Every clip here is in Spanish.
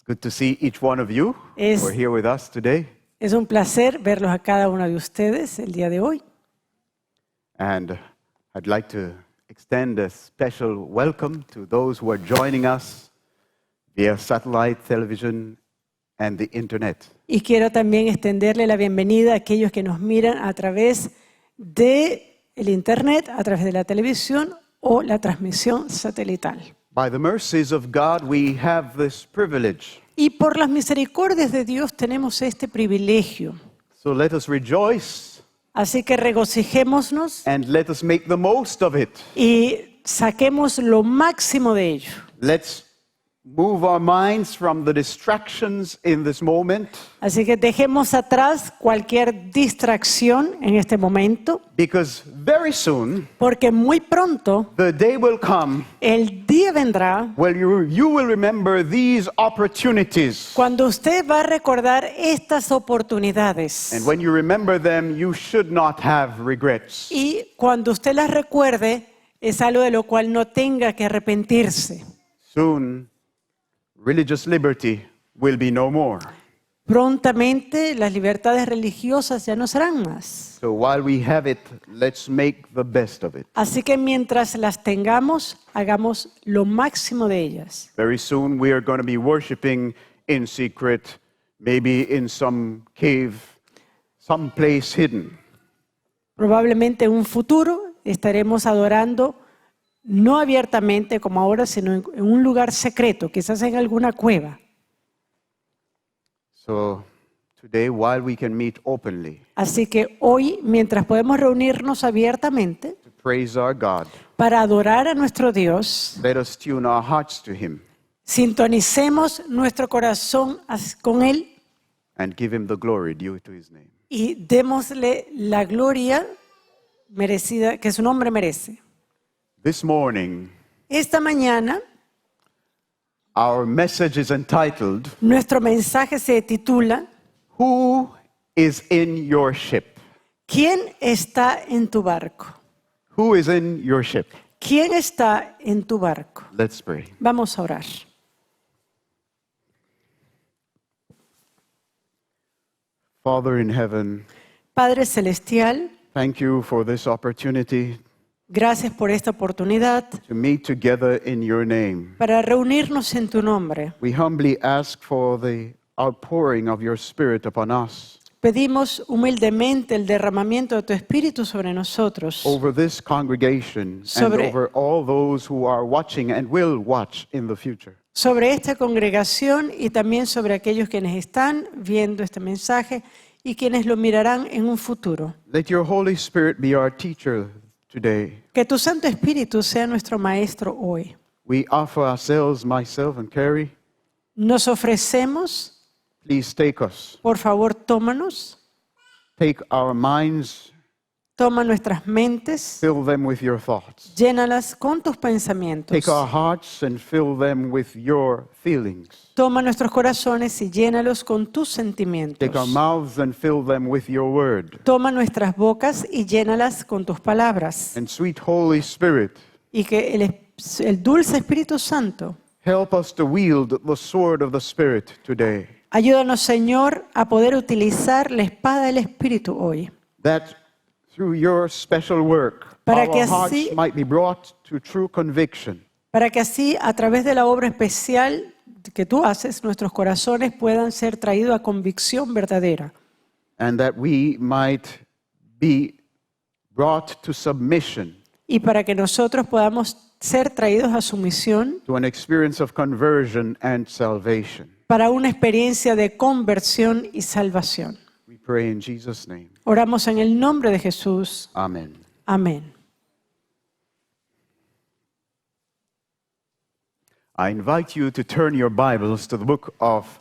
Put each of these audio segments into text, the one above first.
Good to see each one of you who Es- are here with us today. Es un placer verlos a cada uno de ustedes el día de hoy. And I'd like to extend a special welcome to those who are joining us via satellite television and the internet. Y quiero también extenderle la bienvenida a aquellos que nos miran a través de el internet, a través de la televisión o la transmisión satelital. By the mercies of God, we have this privilege. Y por las misericordias de Dios tenemos este privilegio. So let us rejoice Así que regocijémonos and let us make the most of it. y saquemos lo máximo de ello. Let's move our minds from the distractions in this moment, Así que dejemos atrás cualquier distracción en este momento, because very soon porque muy pronto the day will come el día vendrá when you will remember these opportunities. cuando usted va a recordar estas oportunidades. And when you remember them, you should not have regrets. Y cuando usted las recuerde, es algo de lo cual no tenga que arrepentirse. Soon, religious liberty will be no more. Prontamente las libertades religiosas ya no serán más. So while we have it, let's make the best of it. Así que mientras las tengamos, hagamos lo máximo de ellas. Very soon, we are going to be worshiping in secret, maybe in some cave, some place hidden. Probablemente en un futuro estaremos adorando no abiertamente como ahora, sino en un lugar secreto, quizás en alguna cueva. So today, while we can meet openly Así que hoy, mientras podemos reunirnos abiertamente to praise our God, para adorar a nuestro Dios, let us tune our hearts to Him sintonicemos nuestro corazón con Él and give Him the glory due to His name. y démosle la gloria merecida que su nombre merece. This morning, Esta mañana, our message is entitled, nuestro mensaje se titula Who is in your ship? ¿Quién está en tu barco? Who is in your ship? ¿Quién está en tu barco? Let's pray. Vamos a orar. Father in heaven, Padre Celestial, thank you for this opportunity gracias por esta oportunidad to meet together in your name. para reunirnos en tu nombre. We humbly ask for the outpouring of your Spirit upon us, Pedimos humildemente el derramamiento de tu Espíritu sobre nosotros, over this congregation and Sobre- over all those who are watching and will watch in the future. sobre esta congregación y también sobre aquellos quienes están viendo este mensaje y quienes lo mirarán en un futuro. Let your Holy Spirit be our teacher today. Que tu Santo Espíritu sea nuestro maestro hoy. We offer ourselves, myself and Carrie. Nos ofrecemos, Please take us. por favor, tómanos, Take our minds, toma nuestras mentes, fill them with your thoughts. llénalas con tus pensamientos. Take our hearts and fill them with your feelings. Toma nuestros corazones y llénalos con tus sentimientos. Take our mouths and fill them with your word. Toma nuestras bocas y llénalas con tus palabras. And sweet Holy Spirit, Y que el dulce Espíritu Santo, help us to wield the sword of the Spirit today, ayúdanos, Señor, a poder utilizar la espada del Espíritu hoy. that through your special work, Para que our hearts así- might be brought to true conviction, Para que así, a través de la obra especial que tú haces, nuestros corazones puedan ser traídos a convicción verdadera. and that we might be brought to submission, Y para que nosotros podamos ser traídos a sumisión to an experience of conversion and salvation. para una experiencia de conversión y salvación. We pray in Jesus' name. Oramos en el nombre de Jesús. Amen. Amén. I invite you to turn your Bibles to the book of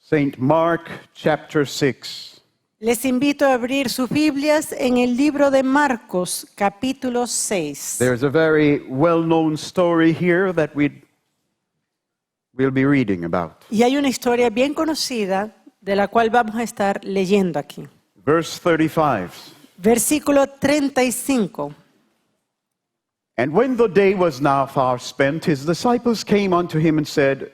St. Mark, chapter 6. Les invito a abrir sus Biblias en el libro de Marcos, capítulo 6. There's a very well-known story here that we'll be reading about. Y hay una historia bien conocida de la cual vamos a estar leyendo aquí. Verse 35. Versículo 35. And when the day was now far spent, his disciples came unto him and said,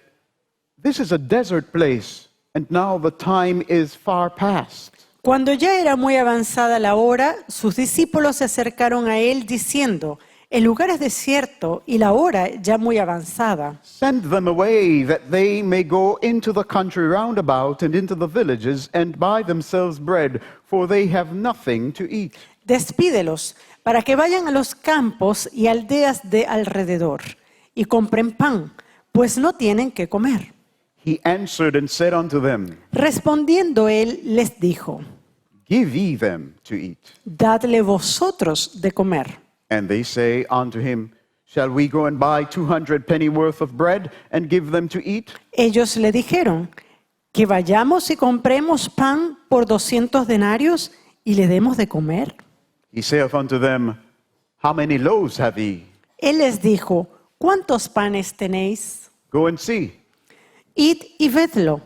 This is a desert place, and now the time is far past. Cuando ya era muy avanzada la hora, sus discípulos se acercaron a él diciendo, el lugar es desierto y la hora ya muy avanzada. Send them away that they may go into the country round about and into the villages and buy themselves bread, for they have nothing to eat. Despídelos para que vayan a los campos y aldeas de alrededor y compren pan, pues no tienen que comer. He answered and said unto them, Respondiendo él les dijo, Give ye them to eat. dadle vosotros de comer. And they say unto him, Shall we go and buy 200 pennyworth of bread and give them to eat? Ellos le dijeron, que vayamos y compremos pan por 200 denarios y le demos de comer. He saith unto them, How many loaves have ye? Él les dijo, ¿cuántos panes tenéis? Go and see. Id y vedlo.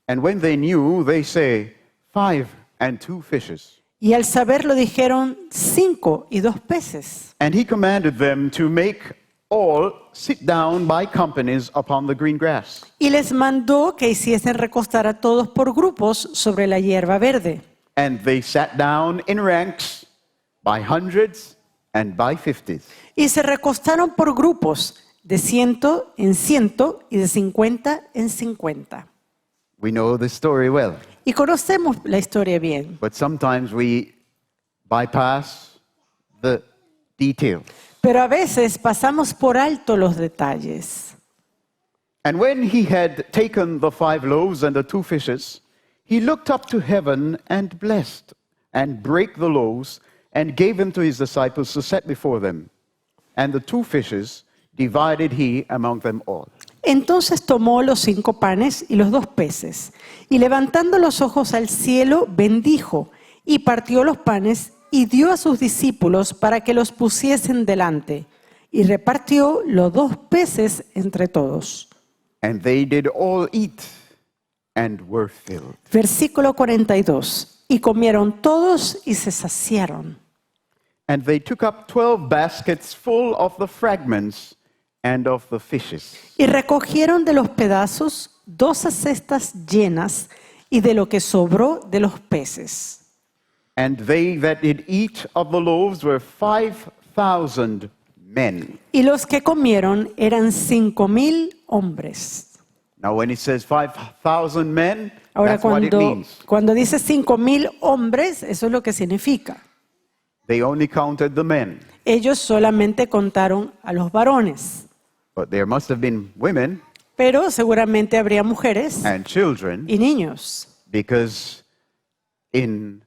And when they knew, they say, 5 and 2 fishes. Y al saberlo dijeron, 5 y 2 peces. And he commanded them to make all sit down by companies upon the green grass. Y les mandó que hiciesen recostar a todos por grupos sobre la hierba verde. And they sat down in ranks by hundreds and by fifties. Y se recostaron por grupos, de 100 en 100 y de 50 en 50. We know the story well, Y conocemos la historia bien, but sometimes we bypass the detail. pero a veces pasamos por alto los detalles. And when he had taken the 5 loaves and the 2 fishes, he looked up to heaven and blessed, and brake the loaves, and gave them to his disciples to set before them. And the 2 fishes divided he among them all. Entonces tomó los 5 panes y los 2 peces, y levantando los ojos al cielo, bendijo, y partió los panes, y dio a sus discípulos para que los pusiesen delante, y repartió los 2 peces entre todos. And they did all eat and were filled. Versículo 42. Y comieron todos y se saciaron. And they took up 12 baskets full of the fragments and of the fishes. Y recogieron de los pedazos 12 cestas llenas y de lo que sobró de los peces. And they that did eat of the loaves were 5,000 men. Y los que comieron eran 5,000 hombres. Now, when it says 5,000 men, Ahora, that's what it means. cuando dice 5,000 hombres, eso es lo que significa. They only counted the men, Ellos solamente contaron a los varones, but there must have been women pero seguramente habría mujeres and children, y niños. because in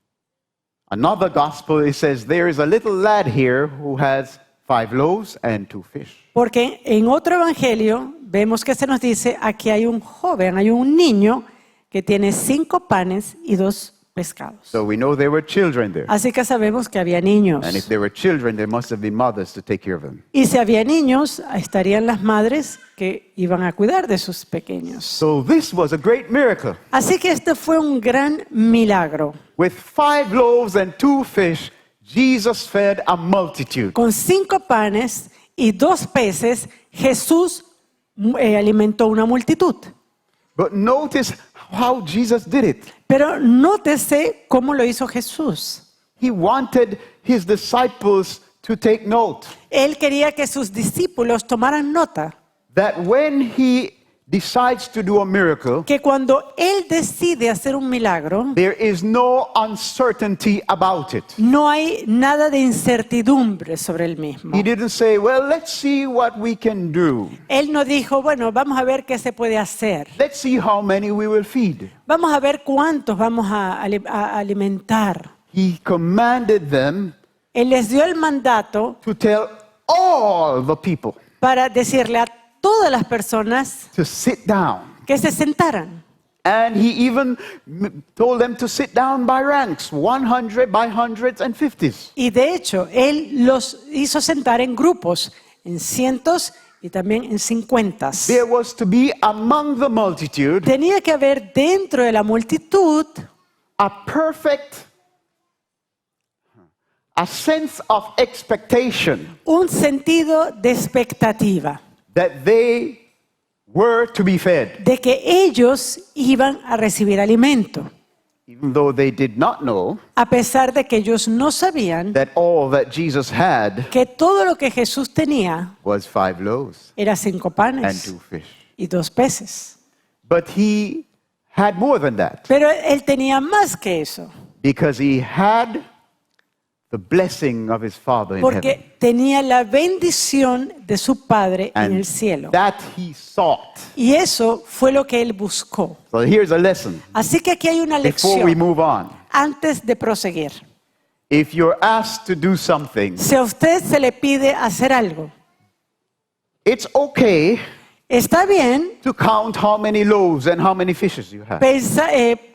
another gospel it says there is a little lad here who has 5 loaves and 2 fish. Porque en otro evangelio vemos que se nos dice, aquí hay un joven, hay un niño que tiene 5 panes y 2 pescados. So we know there were children there. Así que sabemos que había niños. And if there were children, there must have been mothers to take care of them. Y si había niños, estarían las madres que iban a cuidar de sus pequeños. So this was a great miracle. Así que este fue un gran milagro. With 5 loaves and 2 fish, Jesus fed a multitude. Con 5 panes y 2 peces, Jesús alimentó una multitud. But notice how Jesus did it. Pero nótese cómo lo hizo Jesús. He wanted his disciples to take note Él quería que sus discípulos tomaran nota that when he decides to do a miracle, que cuando Él decide hacer un milagro, there is no uncertainty about it. no hay nada de incertidumbre sobre el mismo. He didn't say, well, let's see what we can do. Él no dijo, bueno, vamos a ver qué se puede hacer. Let's see how many we will feed. Vamos a ver cuántos vamos a alimentar. He commanded them Él les dio el mandato to tell all the people para decirle a todas las personas to sit down. que se sentaran. And he even told them to sit down by ranks, 100 by hundreds and fifties. Y de hecho, Él los hizo sentar en grupos, en cientos y también en 50. There was to be among the multitude Tenía que haber dentro de la multitud a sense of expectation un sentido de expectativa, that they were to be fed, de que ellos iban a recibir alimento, even though they did not know a pesar de que ellos no sabían that all that Jesus had que todo lo que Jesús tenía was 5 loaves era 5 and panes 2 fish. y 2 peces. But he had more than that Pero él tenía más que eso, because he had the blessing of his Father in heaven. porque tenía la bendición de su Padre en And el cielo. that he sought. Y eso fue lo que él buscó. So here's a lesson Así que aquí hay una before we lección move on. antes de proseguir. If you're asked to do something, Si a usted se le pide hacer algo, it's okay está bien to count how many loaves and how many fishes you have.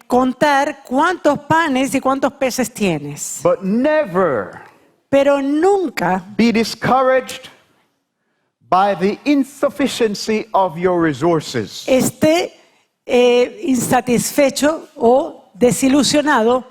contar cuántos panes y cuántos peces tienes, But never pero nunca be discouraged by the insufficiency of your resources. esté insatisfecho o desilusionado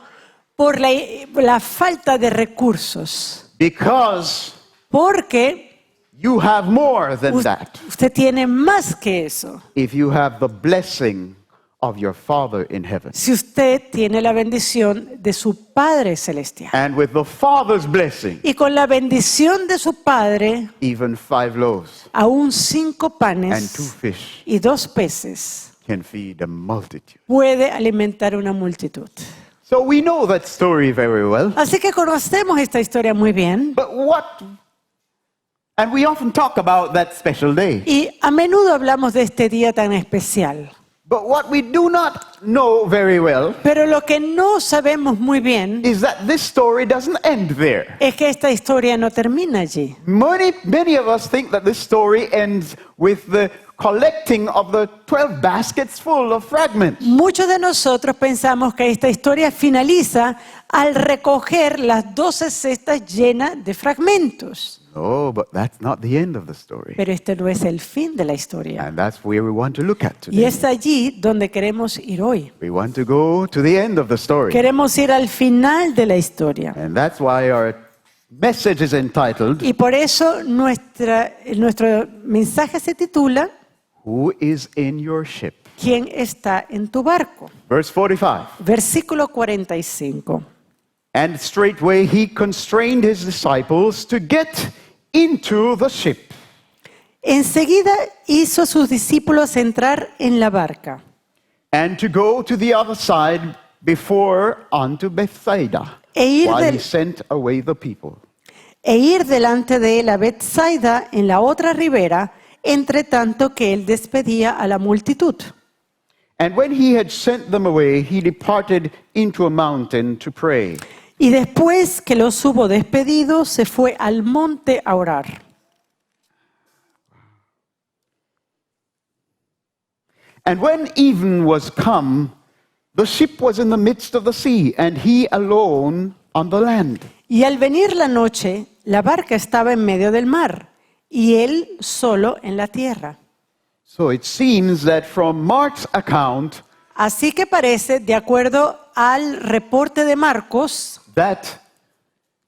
por la falta de recursos, Because porque you have more than that usted tiene más que eso. if you have the blessing of your Father in heaven. Si usted tiene la bendición de su Padre Celestial. And with the Father's blessing, Y con la bendición de su Padre, even 5 loaves aún 5 and 2 panes fish y 2 peces can feed a multitude. puede alimentar una multitud. So we know that story very well. Así que conocemos esta historia muy bien. And we often talk about that special day. Y a menudo hablamos de este día tan especial. But what we do not know very well Pero lo que no sabemos muy bien is that this story doesn't end there. es que esta historia no termina allí. Many of us think that this story ends with the collecting of the 12 baskets full of fragments. Muchos de nosotros pensamos que esta historia finaliza al recoger las 12 cestas llenas de fragmentos. No, but that's not the end of the story. Pero este no es el fin de la historia. And that's where we want to look at Y today. es allí donde queremos ir hoy. We want to go to the end of the story. Queremos ir al final de la historia. And that's why our message is entitled, Y por eso nuestro mensaje se titula Who is in your ship? ¿Quién está en tu barco? Verse 45. Versículo 45. And straightway he constrained his disciples to get into the ship Enseguida hizo a sus discípulos entrar en la barca and to go to the other side before unto Bethsaida, E ir while he del- sent away the people. e ir delante de él a Bethsaida en la otra ribera, entre tanto que él despedía a la multitud. And when he had sent them away, he departed into a mountain to pray. Y después que los hubo despedido, se fue al monte a orar. And when even was come, the ship was in the midst of the sea, and he alone on the land. Y al venir la noche, la barca estaba en medio del mar, y él solo en la tierra. So it seems that from Mark's account, Así que parece, de acuerdo al reporte de Marcos, that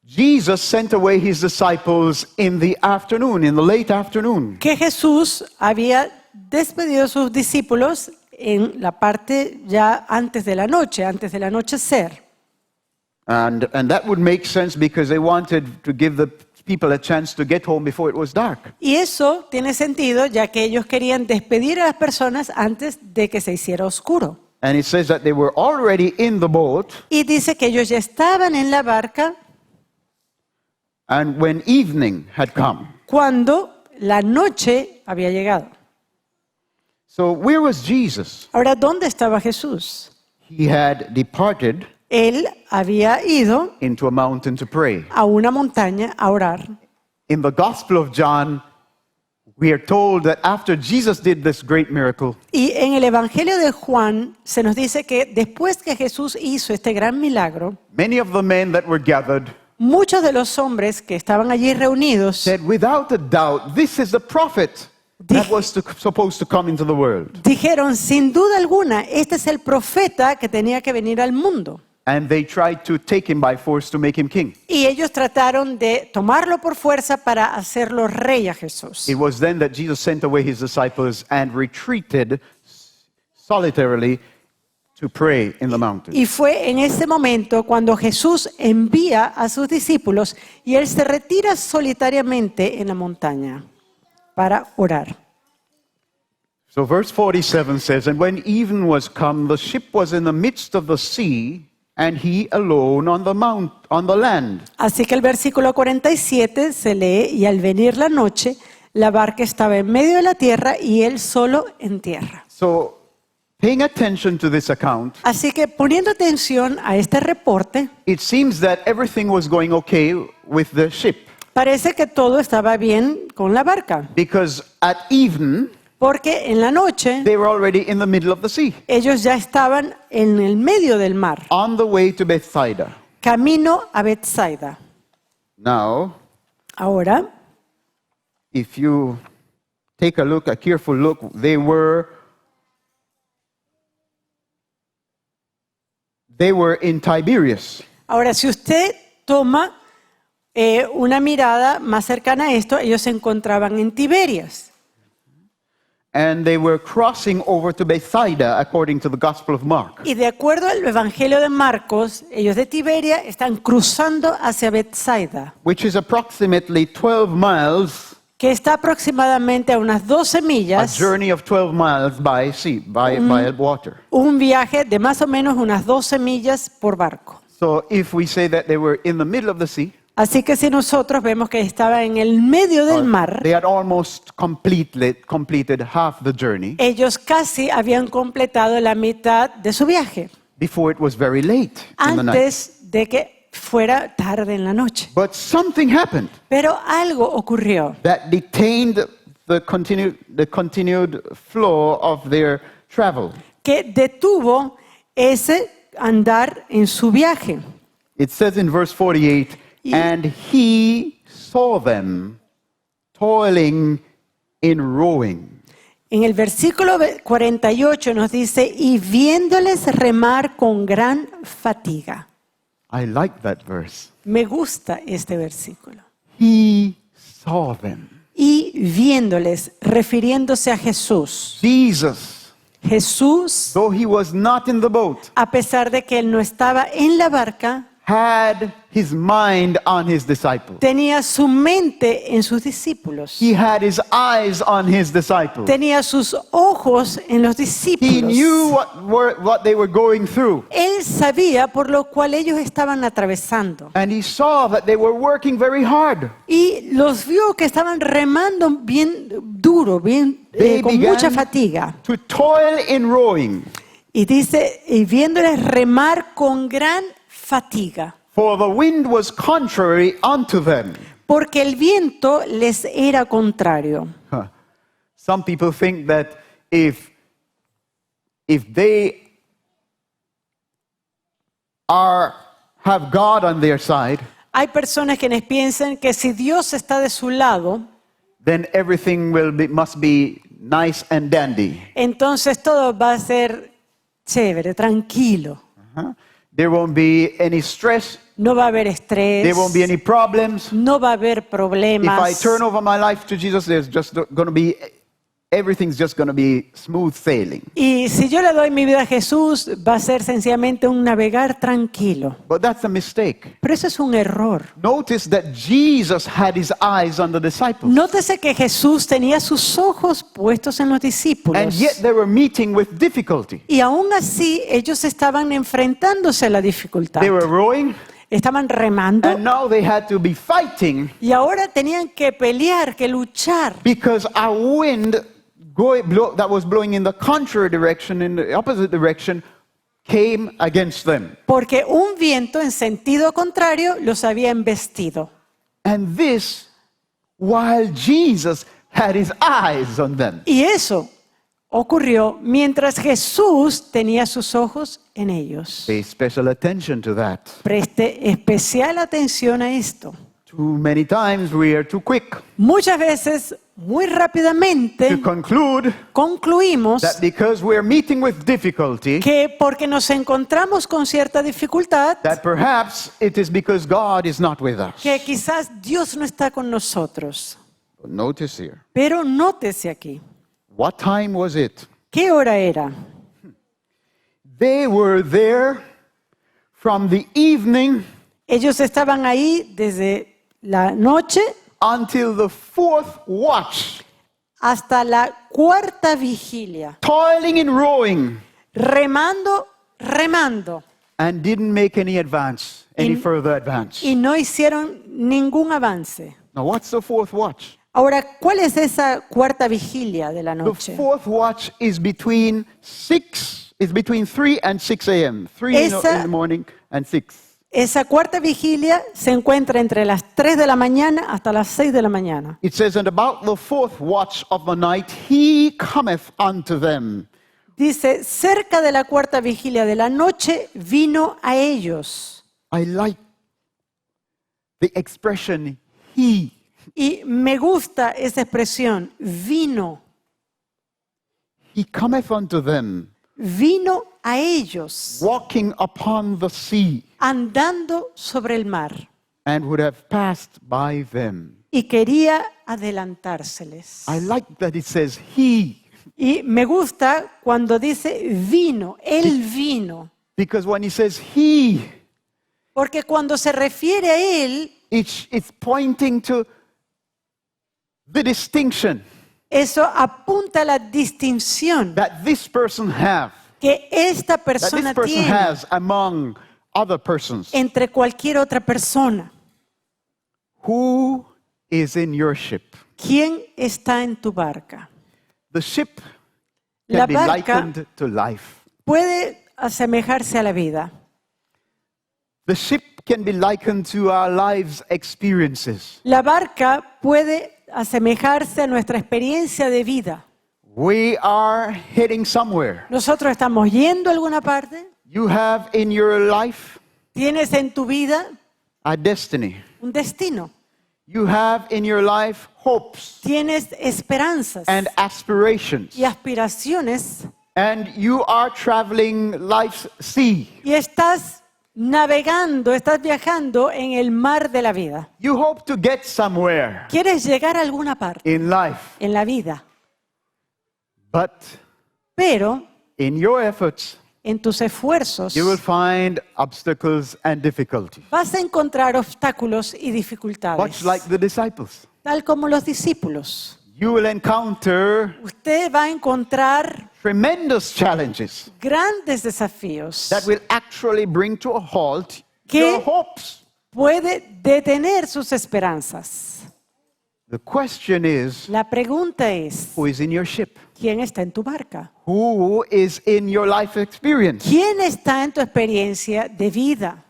Jesus sent away his disciples in the afternoon, in the late afternoon. que Jesús había despedido a sus discípulos en la parte ya antes del anochecer. And that would make sense because they wanted to give the people a chance to get home before it was dark. Y eso tiene sentido ya que ellos querían despedir a las personas antes de que se hiciera oscuro. And it says that they were already in the boat, Y dice que ellos ya estaban en la barca and when evening had come. cuando la noche había llegado. So where was Jesus? Ahora, ¿dónde estaba Jesús? He had departed Él había ido into a mountain to pray. a una montaña a orar. In the Gospel of John, we are told that after Jesus did this great miracle, Y en el Evangelio de Juan se nos dice que después que Jesús hizo este gran milagro, many of the men that were gathered muchos de los hombres que estaban allí reunidos said, without a doubt, this is the prophet that was supposed to come into the world. dijeron, sin duda alguna, este es el profeta que tenía que venir al mundo. And they tried to take him by force to make him king. Y ellos trataron de tomarlo por fuerza para hacerlo rey a Jesús. It was then that Jesus sent away his disciples and retreated solitarily to pray in the mountain. Y fue en ese momento cuando Jesús envía a sus discípulos y él se retira solitariamente en la montaña para orar. So verse 47 says, "And when even was come, the ship was in the midst of the sea, and he alone on the land." Así que el versículo 47 se lee, y al venir la noche, la barca estaba en medio de la tierra y él solo en tierra. So paying attention to this account, Así que poniendo atención a este reporte, it seems that everything was going okay with the ship. parece que todo estaba bien con la barca, Because at even, porque en la noche they were already in the middle of the sea, ellos ya estaban en el medio del mar, on the way to Bethsaida. camino a Bethsaida. Now, Ahora, if you take a careful look, they were in Tiberias. ahora si usted toma una mirada más cercana a esto, ellos se encontraban en Tiberias. And they were crossing over to Bethsaida according to the Gospel of Mark. Y de acuerdo al Evangelio de Marcos, ellos de Tiberia están cruzando hacia Bethsaida, Which is approximately 12 miles, que está aproximadamente a unas 12 a millas, journey of 12 miles by sea, by water. un viaje de más o menos unas 12 millas por barco. So if we say that they were in the middle of the sea, Así que si nosotros vemos que estaba en el medio del mar, they had almost completed half the journey ellos casi habían completado la mitad de su viaje, before it was very late in the night. antes de que fuera tarde en la noche. But something happened Pero algo ocurrió that detained the continued flow of their travel. que detuvo ese andar en su viaje. It says in verse 48, "And he saw them toiling in rowing." En el versículo 48 nos dice, y viéndoles remar con gran fatiga. I like that verse. Me gusta este versículo. He saw them. Y viéndoles, refiriéndose a Jesús. Jesus, Jesús, though he was not in the boat, a pesar de que él no estaba en la barca, had his mind on his disciples. tenía su mente en sus discípulos. He had his eyes on his disciples. Tenía sus ojos en los He discípulos. knew what they were going through. Él sabía por lo cual ellos estaban atravesando. And he saw that they were working very hard. Y los vio que estaban remando bien duro, They con began mucha fatiga. to toil in rowing, Y dice, y viéndoles remar con gran fatiga, for the wind was contrary unto them. porque el viento les era contrario. Huh. Some people think that if they have God on their side, Hay personas quienes piensan que si Dios está de su lado, then everything must be nice and dandy. entonces todo va a ser chévere, tranquilo. Uh-huh. There won't be any stress. No va a haber estrés, There won't be any problems. no va a haber If I problemas. turn over my life to Jesus, there's just going to be, everything's just going to be smooth sailing. Y si yo le doy mi vida a Jesús, va a ser sencillamente un navegar tranquilo. But that's a mistake. Pero eso es un error. Notice that Jesus had his eyes on the disciples. Nótese que Jesús tenía sus ojos puestos en los And discípulos. yet they were meeting with difficulty. Y aún así ellos estaban enfrentándose a la dificultad. They were rowing, Estaban remando and now they had to be fighting y ahora tenían que pelear, que luchar. because a wind that was blowing in the contrary direction, in the opposite direction, came against them. Porque un viento en sentido contrario los había embestido. And this while Jesus had his eyes on them. Y eso ocurrió mientras Jesús tenía sus ojos en ellos. Pay special attention to that. Preste especial atención a esto. Too many times we are too quick. Muchas veces muy to rápidamente conclude concluimos that because we're meeting with difficulty, que porque nos encontramos con cierta dificultad, that perhaps it is because God is not with us. que quizás Dios no está con nosotros. But notice here, Pero nótese aquí, what time was it? ¿qué hora era? They were there from the evening Ellos estaban ahí desde la noche until the fourth watch, hasta la cuarta vigilia, toiling and rowing, remando, and didn't make any advance, any In- further advance. y no hicieron ningún avance. Now, what's the fourth watch? Ahora, ¿cuál es esa cuarta vigilia de la The noche? fourth watch is between 3 and 6 a.m. 3 in Esa- the morning and 6. Esa cuarta vigilia se encuentra entre las 3 de la mañana hasta las 6 de la mañana. It says, and about the fourth watch of the night, he cometh unto them. Dice, cerca de la cuarta vigilia de la noche vino a ellos. I like the expression he. Y me gusta esa expresión, vino, He cometh unto them, vino a ellos, walking upon the sea, andando sobre el mar. and would have passed by them. Y quería adelantárseles. I like that it says he, Y me gusta cuando dice vino, él vino. because when he says he, Porque cuando se refiere a él, it's pointing to the distinction eso apunta a la distinción that this person have, que esta that persona this person tiene has among other persons. entre cualquier otra persona. Who is in your ship? ¿Quién está en tu barca? The ship La can be barca likened to life. puede asemejarse a la vida. The ship can be likened to our lives' experiences. La barca puede asemejarse a nuestra experiencia de vida. We are heading somewhere. Nosotros estamos yendo a alguna parte. You have in your life Tienes en tu vida a destiny. un destino. You have in your life hopes Tienes esperanzas and aspirations. y aspiraciones And you are traveling life's sea. y estás navegando, estás viajando en el mar de la vida. You hope to get somewhere Quieres llegar a alguna parte in life. en la vida, But pero in your efforts, en tus esfuerzos you will find obstacles and difficulties. vas a encontrar obstáculos y Much dificultades, like the disciples. tal como los discípulos. You will encounter Usted va a encontrar tremendous challenges grandes desafíos. that will actually bring to a halt ¿Qué? your hopes. Puede detener sus esperanzas. The question is, La pregunta es, who is in your ship? ¿quién está en tu barca? Who is in your life experience? ¿Quién está en tu experiencia de vida?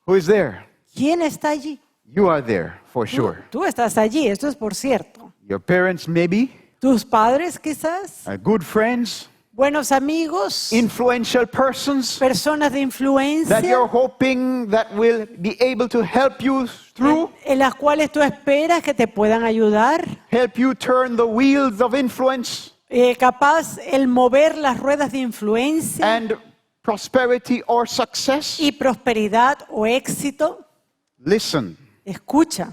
Who is there? ¿Quién está allí? You are there for Tú, sure. tú estás allí, esto es por cierto. Your parents, maybe, Tus padres quizás, good friends, buenos amigos, influential persons personas de that influencia you're hoping that will be able to help you through, en las cuales tú esperas que te puedan ayudar. help you turn the wheels of influence Capaz el mover las ruedas de influencia and prosperity or success. y prosperidad o éxito. Listen, Escucha,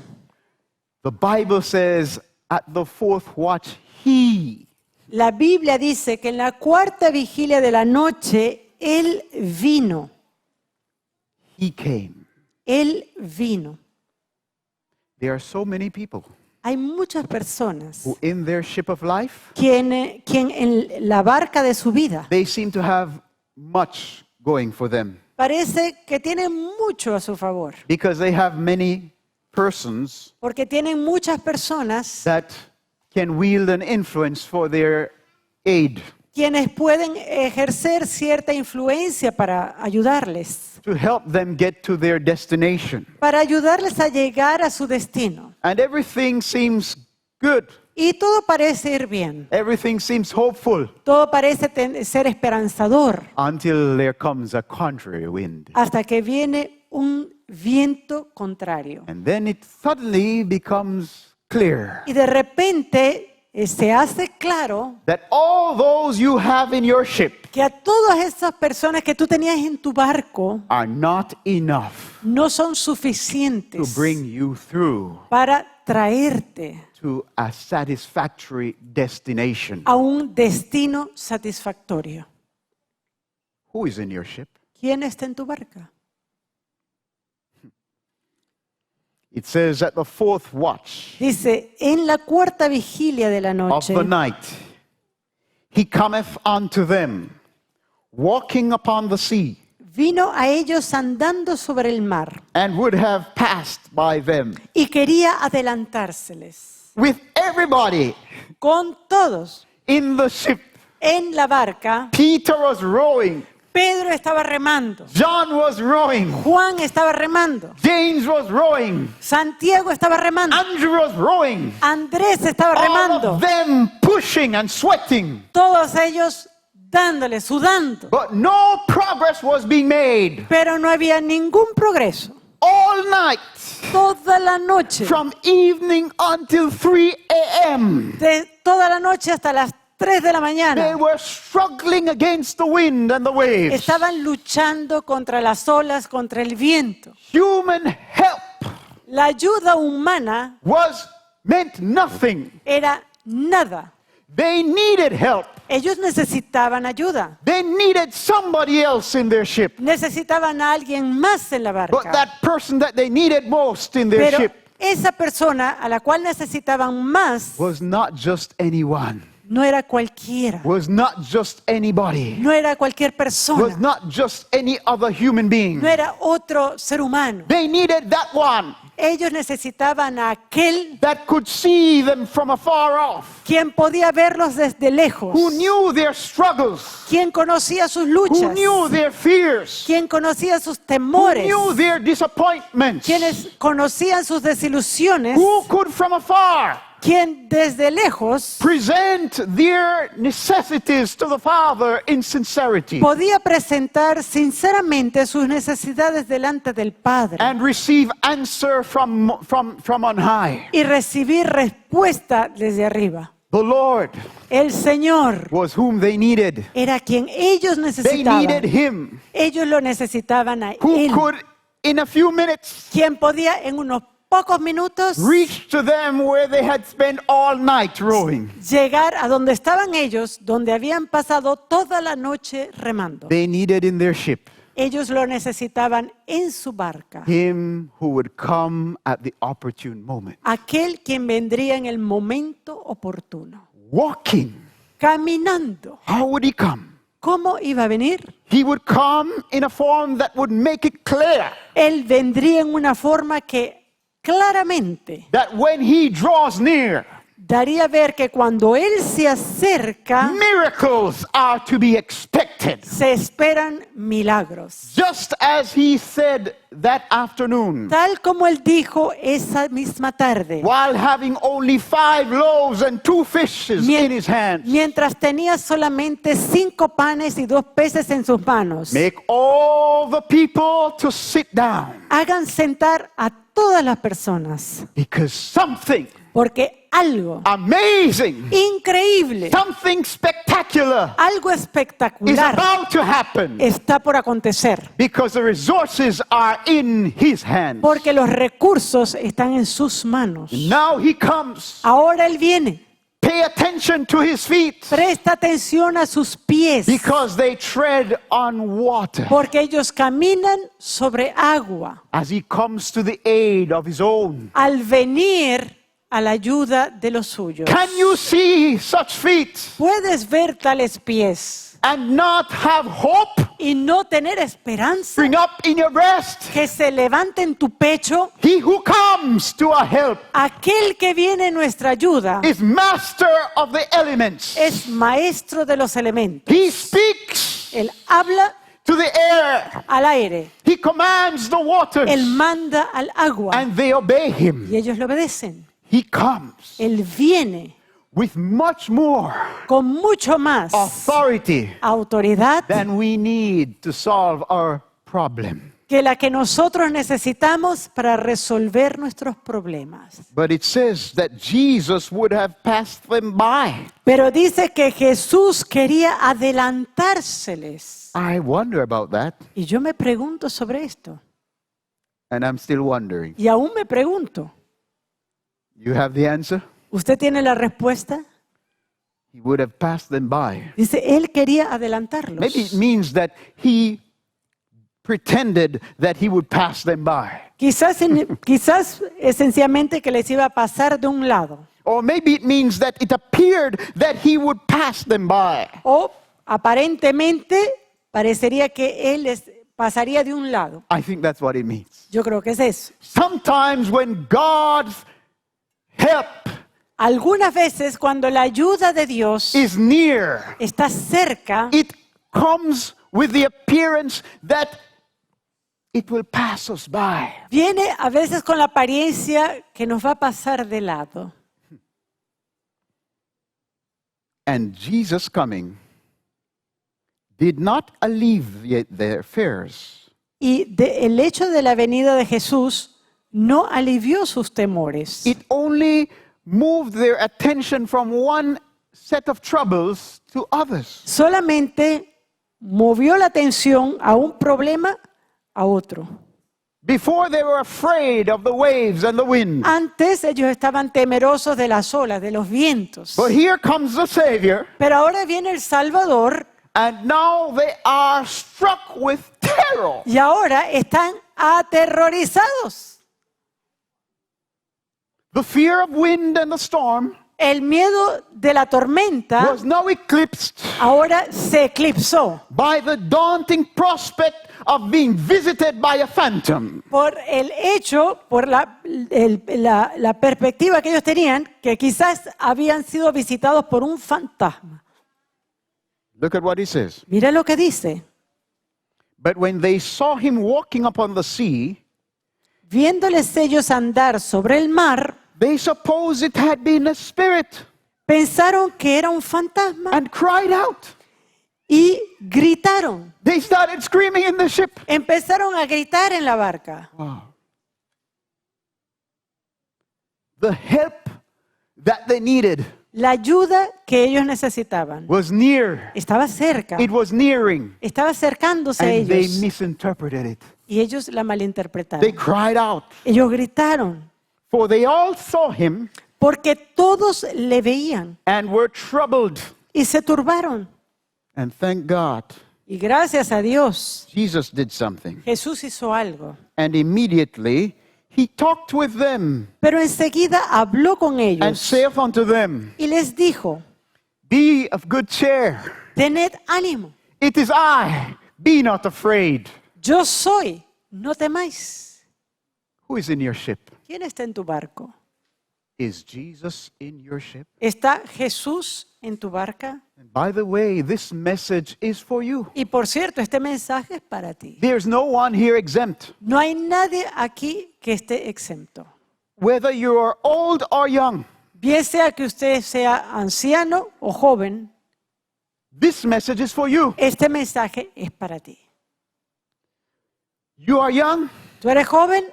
the Bible says at the fourth watch, he, la Biblia dice que en la cuarta vigilia de la noche Él vino. he came. Él vino. There are so many people Hay muchas personas who in their ship of life, quien en la barca de su vida they seem to have much going for them parece que tienen mucho a su favor, because they have many persons porque tienen muchas personas that can wield an influence for their aid, quienes pueden ejercer cierta influencia para ayudarles, to help them get to their destination. para ayudarles a llegar a su destino. And everything seems good. Y todo parece ir bien, Everything seems hopeful todo parece ser esperanzador, until there comes a contrary wind. hasta que viene un viento contrario. And then it suddenly becomes clear. Y de repente Se hace claro that all those you have in your ship que a todas esas personas que tú tenías en tu barco are not enough no son to suficientes bring you through para traerte to a satisfactory destination. a un destino satisfactorio. Who is in your ship? ¿Quién está en tu barca? It says at the fourth watch Dice, en la cuarta vigilia de la of noche, the night, he cometh unto them, walking upon the sea, vino a ellos andando sobre el mar and would have passed by them. y quería adelantárseles. With everybody Con todos in the ship, en la barca, Peter was rowing, Pedro estaba remando, John was rowing, Juan estaba remando, James was rowing, Santiago estaba remando, Andrew was rowing. Andrés estaba All remando, of them pushing and sweating. todos ellos dándole, sudando. But no progress was being made. Pero no había ningún progreso. All night, Toda la noche, from evening until 3 a.m., de toda la noche hasta las 3 de la they mañana, were struggling against the wind and the waves. estaban luchando contra las olas, contra el viento. Human help La ayuda humana meant nothing. era nada. They needed help. Ellos necesitaban ayuda. They needed somebody else in their ship. Necesitaban a alguien más en la But barca. that person that they needed most in their Pero ship esa persona a la cual necesitaban más was not just anyone, no era cualquiera. was not just anybody, No era cualquier was persona. not just any other human being. No era otro ser humano. They needed that one Ellos necesitaban a aquel that could see them from afar off, quien podía verlos desde lejos, who knew their struggles, quien conocía sus who luchas, knew their fears, quien conocía sus who temores, knew their disappointments, quienes conocían sus desilusiones, who could from afar quien desde lejos present their necessities to the Father in sincerity podía presentar sinceramente sus necesidades delante del Padre and receive answer from on high. y recibir respuesta desde arriba. The Lord El Señor was whom they needed. era quien ellos They needed necesitaban. Him, Ellos lo necesitaban a who Él, could, in a few minutes, quien podía en unos pocos minutos reach to them where they had spent all night rowing. llegar a donde estaban ellos, donde habían pasado toda la noche remando. They needed in their ship Ellos lo necesitaban en su barca. Him who would come at the opportune moment. Aquel quien vendría en el momento oportuno. Walking. Caminando. How would He come? ¿Cómo iba a venir? He would come in a form that would make it clear Él vendría en una forma que claramente that when He draws near, daría a ver que cuando Él se acerca, miracles are to be expected. se esperan milagros. Just as He said that afternoon, Tal como Él dijo esa misma tarde, while having only 5 loaves and 2 fishes in His hands. mientras tenía solamente 5 panes y 2 peces en sus manos. Make all the people to sit down, Hagan sentar a todas las personas, because something porque algo amazing, increíble, something spectacular algo is espectacular about to happen, está por acontecer, because the resources are in His hands. porque los recursos están en sus manos. Now He comes. Ahora Él viene. Pay attention to His feet, Presta atención a sus pies, because they tread on water porque ellos caminan sobre agua. as He comes to the aid of His own. Al venir a la ayuda de los suyos. Can you see such feet Puedes ver tales pies and not have hope y no tener esperanza spring up in your breast? que se levante en tu pecho. He who comes to our help Aquel que viene en nuestra ayuda is master of the elements. es maestro de los elementos. He speaks Él habla to the air. al aire. He commands the waters, Él manda al agua and they obey Him. y ellos le obedecen. He comes Él viene with much more con mucho más authority autoridad than we need to solve our problem. que la que nosotros necesitamos para resolver nuestros problemas. But it says that Jesus would have passed them by. Pero dice que Jesús quería adelantárseles. I wonder about that, Y yo me pregunto sobre esto. and I'm still wondering. Y aún me pregunto, You have the answer? ¿usted tiene la respuesta? He would have passed them by. Dice, él quería adelantarlos. Maybe it means that he pretended that he would pass them by. Quizás esencialmente que les iba a pasar de un lado. Or maybe it means that it appeared that he would pass them by. O aparentemente parecería que él les pasaría de un lado. I think that's what it means. Yo creo que es eso. Sometimes when God's help Algunas veces cuando la ayuda de Dios is near, está cerca, it comes with the appearance that it will pass us by. viene a veces con la apariencia que nos va a pasar de lado. And Jesus coming did not alleviate their fears. Y el hecho de la venida de Jesús no alivió sus temores. It only moved their attention from one set of troubles to others. Solamente movió la atención a un problema a otro. Before they were afraid of the waves and the wind. Antes ellos estaban temerosos de las olas, de los vientos. But here comes the Savior, Pero ahora viene el Salvador and now they are struck with terror. y ahora están aterrorizados. The fear of wind and the storm El miedo de la tormenta was now eclipsed ahora se eclipsó by the daunting prospect of being visited by a phantom. por el hecho, por la perspectiva que ellos tenían, que quizás habían sido visitados por un fantasma. Look at what he says. Mira lo que dice. But when they saw him walking upon the sea, Viéndoles ellos andar sobre el mar, they supposed it had been a spirit pensaron que era un fantasma and cried out. y gritaron. They started screaming in the ship. Empezaron a gritar en la barca. Wow. The help that they needed La ayuda que ellos necesitaban was near. estaba cerca, It was nearing. estaba acercándose a And they ellos misinterpreted it. y ellos la They malinterpretaron. cried out. Ellos gritaron For they all saw him porque todos le veían and were troubled. y se turbaron. And thank God, Y gracias a Dios, Jesus did something. Jesús hizo algo. And immediately he talked with them Pero enseguida habló con and ellos saith unto them, y les dijo, Be of good cheer. tened ánimo, It is I. Be not afraid. yo soy, no temáis. Who is in your ship? ¿Quién está en tu barco? Is Jesus in your ship? ¿Está Jesús en tu barca? And by the way, this message is for you. Y por cierto, este mensaje es para ti. There's no one here exempt. No hay nadie aquí que esté exento. Whether you are old or young, Bien sea que usted sea anciano o joven, this message is for you. este mensaje es para ti. You are young Tú eres joven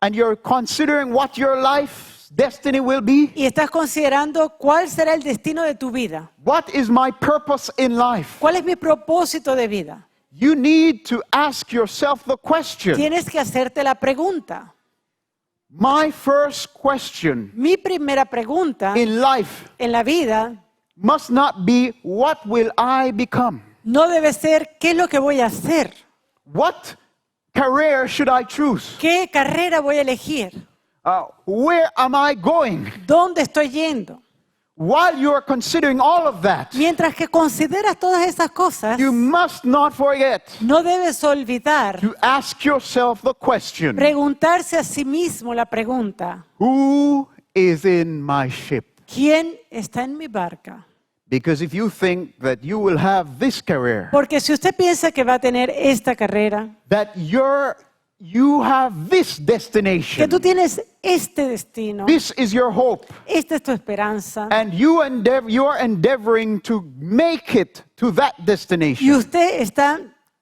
and you're considering what your life's destiny will be. y estás considerando cuál será el destino de tu vida. What is my purpose in life? ¿Cuál es mi propósito de vida? You need to ask yourself the question. Tienes que hacerte la pregunta. My first question Mi primera pregunta in life en la vida must not be, what will I become? no debe ser qué es lo que voy a hacer, What career should I choose? qué carrera voy a elegir, Where am I going? dónde estoy yendo. While you are considering all of that, Mientras que consideras todas esas cosas, you must not forget no debes olvidar to ask yourself the question, preguntarse a sí mismo la pregunta, who is in my ship? ¿quién está en mi barca? Because if you think that you will have this career, Porque si usted piensa que va a tener esta carrera, that you have this que destination, tú tienes este destino, this is your hope, esta es tu esperanza, and you are endeavoring to make it to that y destination, usted está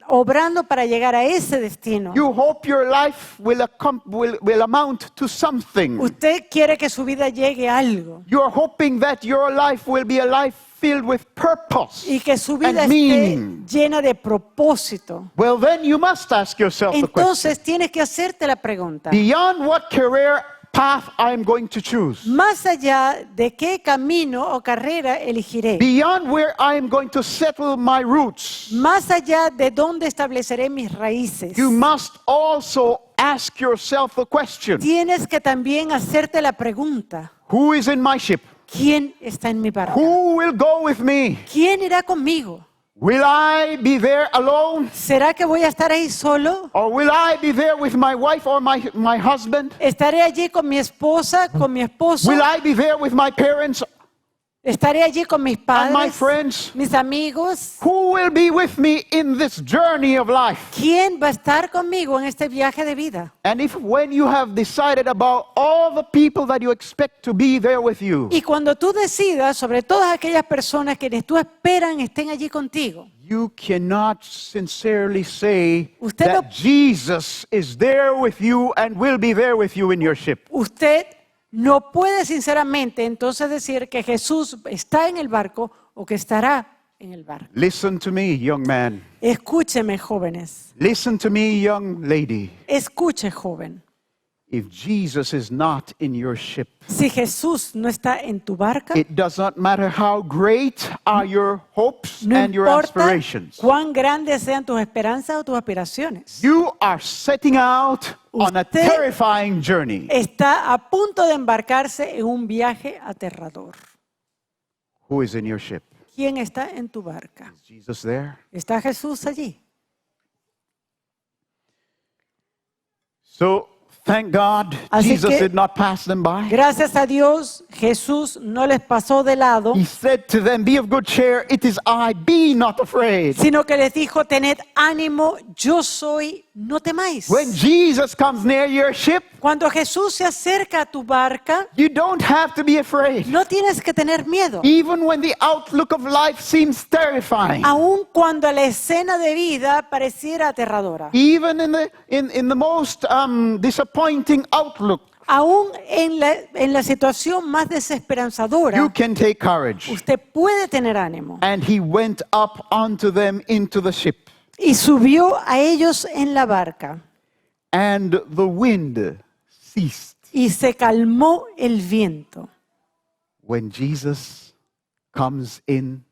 obrando para llegar a ese destino. You hope your life will amount to something. Usted quiere que su vida llegue a algo You're hoping that your life will be a life filled with purpose y que su vida and esté meaning. llena de propósito. Well, then you must ask yourself the question. Entonces tienes que hacerte la pregunta. Beyond what career path I'm going to choose, Más allá de qué camino o carrera elegiré, beyond where I am going to settle my roots, más allá de dónde estableceré mis raíces, you must also ask yourself the question, tienes que también hacerte la pregunta, who is in my ship? ¿quién está en mi barca? Who will go with me? ¿Quién irá conmigo? Will I be there alone? ¿Será que voy a estar ahí solo? Or will I be there with my wife or my husband? ¿Estaré allí con mi esposa, con mi esposo? Will I be there with my parents ¿Estaré allí con mis and my padres, friends? mis amigos? Who will be with me in this journey of life? ¿Quién va a estar conmigo en este viaje de vida? And if when you have decided about all the people that you expect to be there with you, Y cuando tú decidas sobre todas aquellas personas que tú esperan estén allí contigo, you cannot sincerely say Usted that no- Jesus is there with you and will be there with you in your ship. usted no puede sinceramente entonces decir que Jesús está en el barco o que estará en el barco. Listen to me, young man. Escúcheme, jóvenes. Listen to me, young lady. Escuche, joven. If Jesus is not in your ship, Si Jesús no está en tu barca, it does not matter how great are your hopes no and your importa aspirations. cuán grandes sean tus esperanzas o tus aspiraciones. You are setting out on a Usted- terrifying journey. Está a punto de embarcarse en un viaje aterrador. Who is in your ship? ¿Quién está en tu barca? Is Jesus there? ¿Está Jesús allí? So, thank God, Así Jesus que- did not pass them by. Gracias a Dios, Jesús no les pasó de lado, He said to them, be of good cheer, it is I, be not afraid. sino que les dijo, tened ánimo, yo soy, no temáis. When Jesus comes near your ship, Cuando Jesús se acerca a tu barca, you don't have to be afraid. no tienes que tener miedo. Even when the outlook of life seems terrifying. Aun cuando la escena de vida pareciera aterradora. Even in the most disappointing outlook, Aún en la situación más you desesperanzadora, can take courage. usted puede tener ánimo. And he went up unto them into the ship, Y subió a ellos en la barca. and the wind ceased. Y se calmó el viento. When Jesus comes in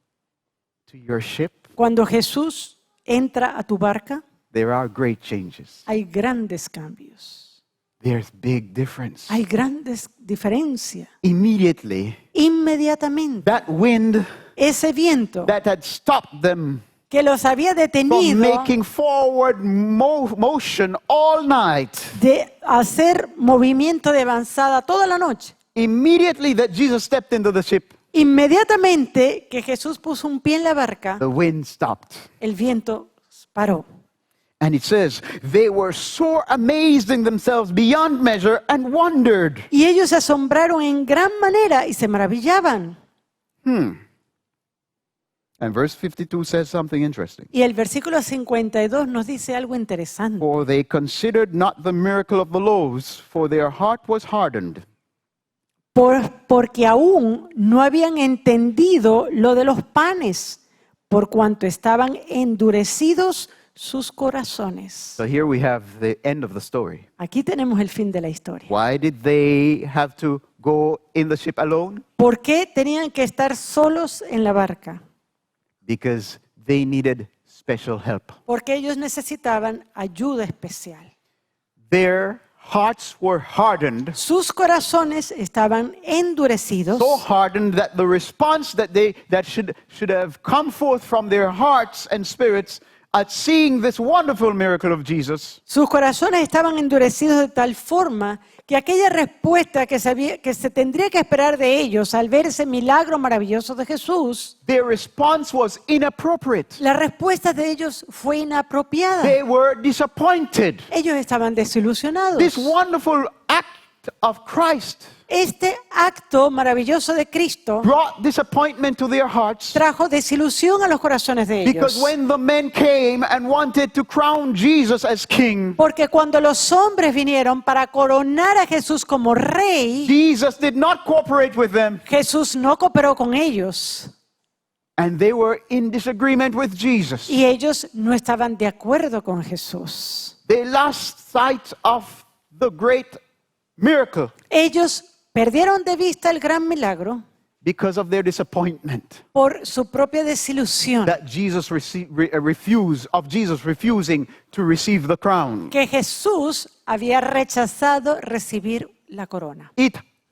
to your ship, Cuando Jesús entra a tu barca, there are great changes. hay grandes cambios. There's big difference. Hay grandes diferencias. Immediately, Inmediatamente, that wind ese viento that had stopped them que los había from detenido making forward motion all night, de hacer movimiento de avanzada toda la noche, immediately that Jesus stepped into the ship, inmediatamente que Jesús puso un pie en la barca, the wind stopped. el viento paró. And it says, they were sore amazed in themselves beyond measure and wondered. Y ellos se asombraron en gran manera y se maravillaban. And verse 52 says something interesting. Y el versículo 52 nos dice algo interesante. For they considered not the miracle of the loaves, for their heart was hardened. Porque aún no habían entendido lo de los panes, por cuanto estaban endurecidos sus corazones. So here we have the end of the story. Aquí tenemos el fin de la historia. Why did they have to go in the ship alone? ¿Por qué tenían que estar solos en la barca? Because they needed special help. Porque ellos necesitaban ayuda especial. Their hearts were hardened, Sus corazones estaban endurecidos, so hardened that the response that should have come forth from their hearts and spirits at seeing this wonderful miracle of Jesus sus corazones estaban endurecidos de tal forma que aquella respuesta que se tendría que esperar de ellos al ver ese milagro maravilloso de Jesús, their response was inappropriate. la respuesta de ellos fue inapropiada. They were disappointed. Ellos estaban desilusionados. This wonderful act of Christ Este acto maravilloso de Cristo brought disappointment to their hearts, trajo desilusión a los corazones de because ellos. when the men came and wanted to crown Jesus as king, Porque cuando los hombres vinieron para coronar a Jesús como rey, Jesus did not cooperate with them, Jesús no cooperó con ellos. and they were in disagreement with Jesus. Y ellos no estaban de acuerdo con Jesús. They lost sight of the great miracle Ellos perdieron de vista el gran milagro because of their disappointment por su propia desilusión. that Jesus Jesus refusing to receive the crown. Que Jesús había rechazado recibir la corona.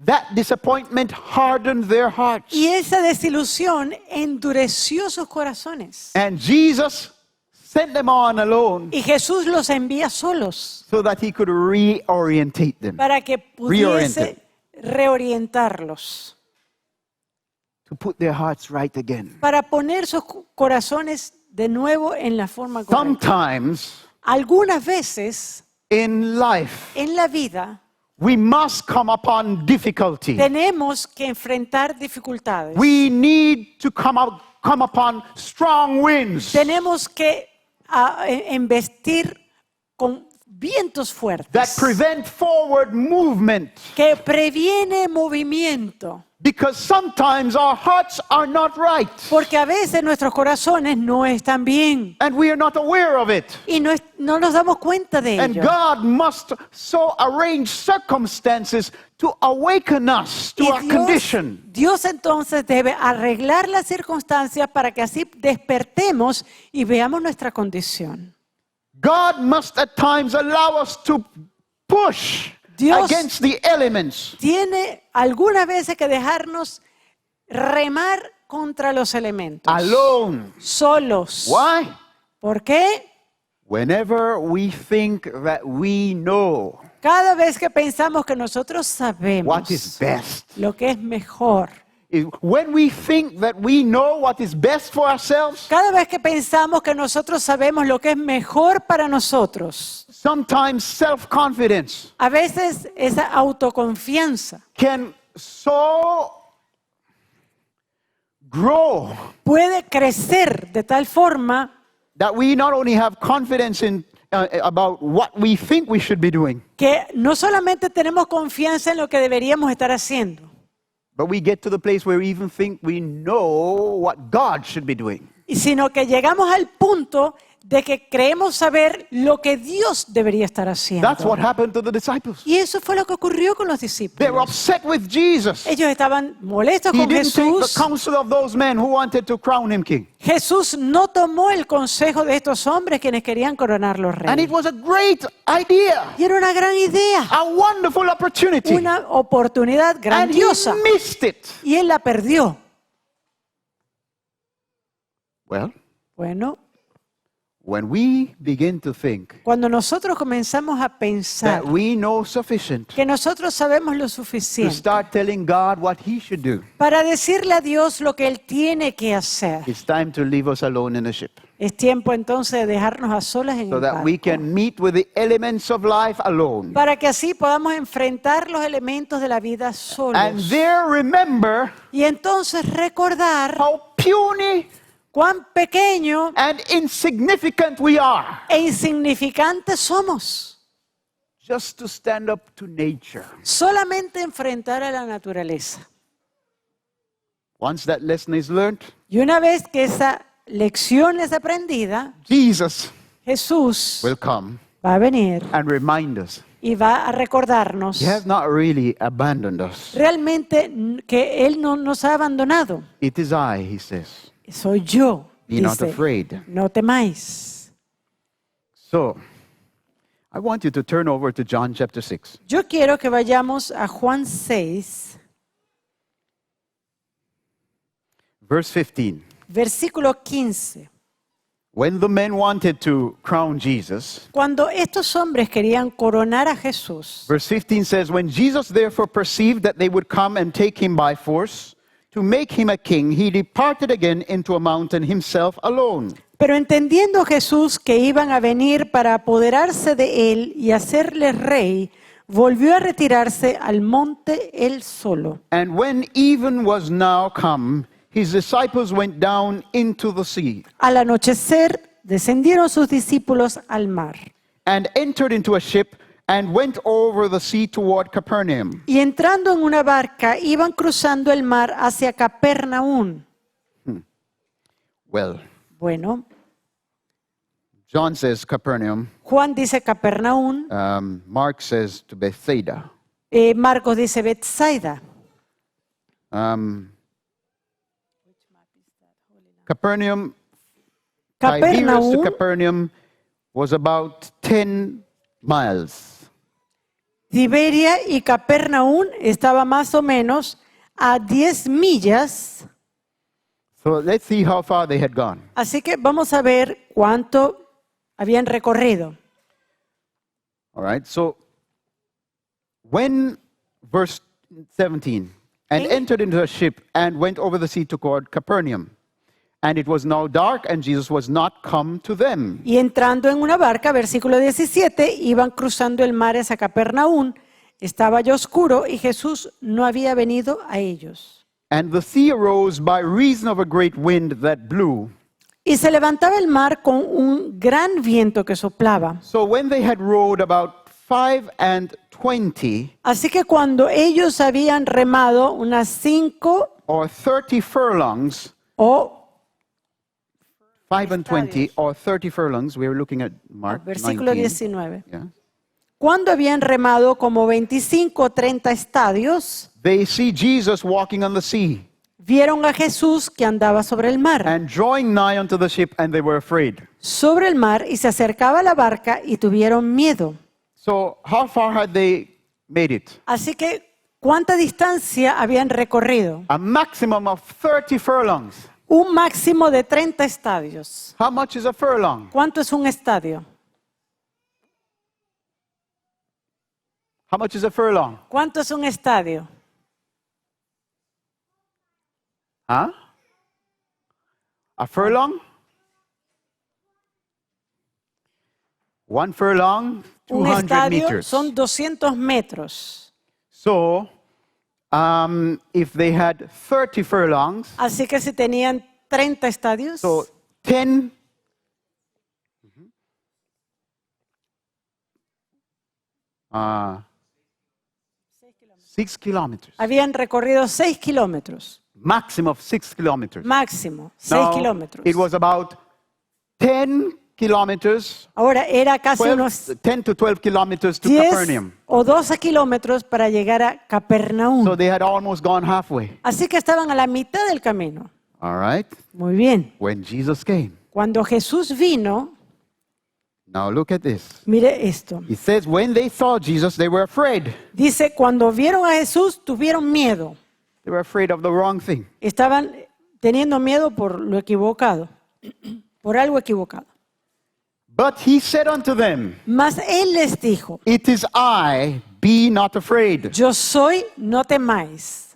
That disappointment hardened their hearts. Y esa desilusión endureció sus corazones. And Jesus sent them on alone Y Jesús los envía solos so that he could reorientate them, para que pudiese reorientarlos, to put their hearts right again. para poner sus corazones de nuevo en la forma correcta. Sometimes Algunas veces in life, en la vida we must come upon difficulty. tenemos que enfrentar dificultades. We need to come upon strong winds Tenemos que embestir con vientos that fuertes prevent forward movement, que previene movimiento. because sometimes our hearts are not right Porque a veces nuestros corazones no están bien and we are not aware of it. y no nos damos cuenta de And ello. God must so arrange circumstances to awaken us to Y our condition. Dios entonces debe arreglar las circunstancias para que así despertemos y veamos nuestra condición. God must at times allow us to push Dios against the elements. tiene algunas veces que dejarnos remar contra los elementos. Alone. Solos. Why? ¿Por qué? Whenever we think that we know Cada vez que pensamos que nosotros what sabemos is best, lo que es mejor, when we think that we know what is best for ourselves, cada vez que pensamos que nosotros sabemos lo que es mejor para nosotros, sometimes self-confidence a veces esa autoconfianza can so grow puede crecer de tal forma that we not only have confidence in about what we think we should be doing, que no solamente tenemos confianza en lo que deberíamos estar haciendo, but we get to the place where we even think we know what God should be doing. sino que llegamos al punto de que creemos saber lo que Dios debería estar haciendo. That's what happened to the disciples. Y eso fue lo que ocurrió con los They were discípulos. upset with Jesus. Ellos estaban molestos He con didn't take the Jesús. counsel of those men who wanted to crown him king. Jesús no tomó el consejo de estos hombres quienes querían coronarlo And it rey. was a great idea, Y era una gran idea, a wonderful opportunity. una oportunidad And grandiosa. he missed it. Y él la perdió. Well, Bueno, when we begin to think cuando nosotros comenzamos a pensar that we know sufficient que nosotros sabemos lo to suficiente start telling God what he should do, para decirle a Dios lo que Él tiene que hacer, it's time to leave us alone in the ship es tiempo entonces de dejarnos a solas en so el that we barco, can meet with the elements of life alone. para que así podamos enfrentar los elementos de la vida And solos. there remember Y entonces recordar how puny cuán pequeño and insignificant we are e insignificantes somos. just to stand up to nature. Solamente enfrentar a la naturaleza. Once that lesson is learned, Y una vez que esa lección es aprendida, Jesus Jesús will come va a venir and remind us y va a recordarnos he has not really abandoned us. realmente que Él no nos ha abandonado. It is I, he says. Soy yo. Be not Dice, afraid. no temáis. So, I want you to turn over to John chapter 6. Yo quiero que vayamos a Juan 6, Verse 15. versículo 15. When the men wanted to crown Jesus, Cuando estos hombres querían coronar a Jesús, verse 15 says, when Jesus therefore perceived that they would come and take him by force to make him a king, he departed again into a mountain himself alone. pero entendiendo Jesús que iban a venir para apoderarse de él y hacerle rey, volvió a retirarse al monte él solo. And when even was now come, his disciples went down into the sea Al anochecer descendieron sus discípulos al mar and entered into a ship and went over the sea toward Capernaum. y entrando en una barca iban cruzando el mar hacia Capernaum. Well, Bueno, John says Capernaum. Juan dice Capernaum, Mark says to Bethsaida. Marcos dice Betsaida. Capernaum, Tiberias to Capernaum, Capernaum was about 10 miles. Tiberia y Capernaum estaba más o menos a 10 millas. So let's see how far they had gone. Así que vamos a ver cuánto habían recorrido. All right, so when, verse 17, and Okay. entered into a ship and went over the sea toward Capernaum. And it was now dark, and Jesus was not come to them. Y entrando en una barca, versículo 17, iban cruzando el mar hacia Capernaum. Estaba ya oscuro y Jesús no había venido a ellos. And the sea arose by reason of a great wind that blew. Y se levantaba el mar con un gran viento que soplaba. So when they had rowed about 5:20 Así que cuando ellos habían remado unas 5 or 30 furlongs, o 5:20 or 30 furlongs, we were looking at Mark versículo 19. 19. Yeah. Cuando habían remado como 25 o 30 estadios, They see Jesus walking on the sea vieron a Jesús que andaba sobre el mar. and drawing nigh unto the ship, and they were afraid. Sobre el mar y se acercaba a la barca y tuvieron miedo. So how far had they made it? Así que, ¿cuánta distancia habían recorrido? A maximum of 30 furlongs. Un máximo de 30 estadios. How much is a furlong? ¿Cuánto es un estadio? How much is a furlong? ¿Cuánto es un estadio? Huh? A furlong? One furlong, Un 200 estadio meters. son 200 metros. So, if they had 30 furlongs, Así que si tenían 30 estadios, so 10, uh, 6 kilometers. habían recorrido 6 kilómetros. Maximum of 6 kilometers. Máximo, 6 Now, kilómetros. it was about 10 kilometers, Ahora era casi 12, unos 10 to 12 kilometers to 10 Capernaum. o 12 kilómetros para llegar a Capernaum. So they had almost gone halfway. Así que estaban a la mitad del camino. All right. Muy bien. When Jesus came. Cuando Jesús vino, Now look at this. mire esto. It says, when they saw Jesus, they were afraid. Dice, cuando vieron a Jesús, tuvieron miedo. They were afraid of the wrong thing. Estaban teniendo miedo por lo equivocado, por algo equivocado. But he said unto them, Mas Él les dijo, it is I, be not afraid. yo soy, no temáis.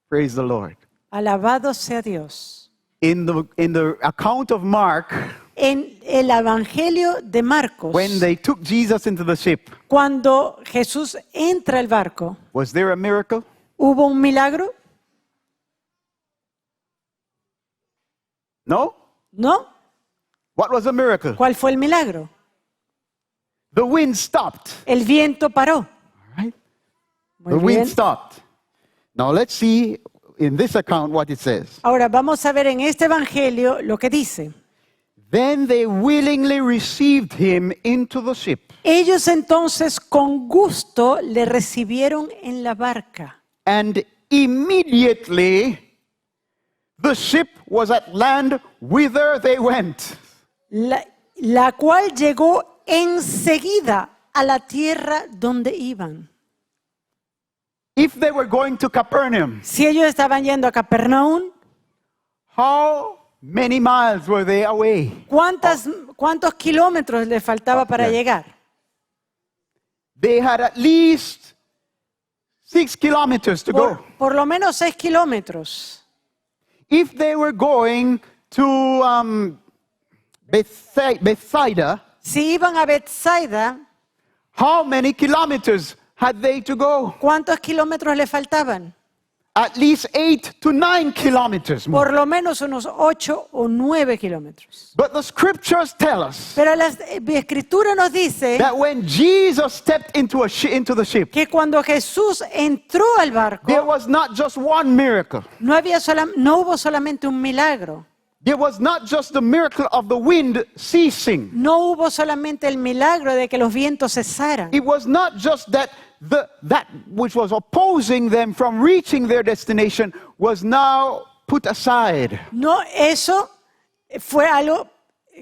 Praise the Lord. Alabado sea Dios. In the account of Mark, En el Evangelio de Marcos, when they took Jesus into the ship, cuando Jesús entra al barco, was there a miracle? ¿hubo un milagro? No? ¿No? What was the miracle? ¿Cuál fue el milagro? The wind stopped. El viento paró. All right? Muy The wind bien. stopped. Now let's see in this account what it says. Ahora vamos a ver en este Evangelio lo que dice. Then they willingly received him into the ship, Ellos entonces con gusto le recibieron en la barca. and immediately the ship was at land whither they went. La cual llegó enseguida a la tierra donde iban. If they were going to Capernaum, Si ellos estaban yendo a Capernaum, how many miles were they away? ¿cuántos kilómetros les faltaba para yeah. llegar? They had at least 6 kilometers to go. Por lo menos 6 kilómetros. If they were going to Bethsaida, Si iban a Betsaida, how many kilometers had they to go? ¿Cuántos kilómetros le faltaban? At least 8 to 9 kilometers more. Por lo menos unos 8 o 9 kilómetros. But the scriptures tell us Pero la escritura nos dice that when Jesus stepped into the ship, que cuando Jesús entró al there barco, was not just one miracle. no hubo solamente un milagro. There was not just the miracle of the wind ceasing. No hubo solamente el milagro de que los vientos cesaran. It was not just that that which was opposing them from reaching their destination was now put aside. No, eso fue algo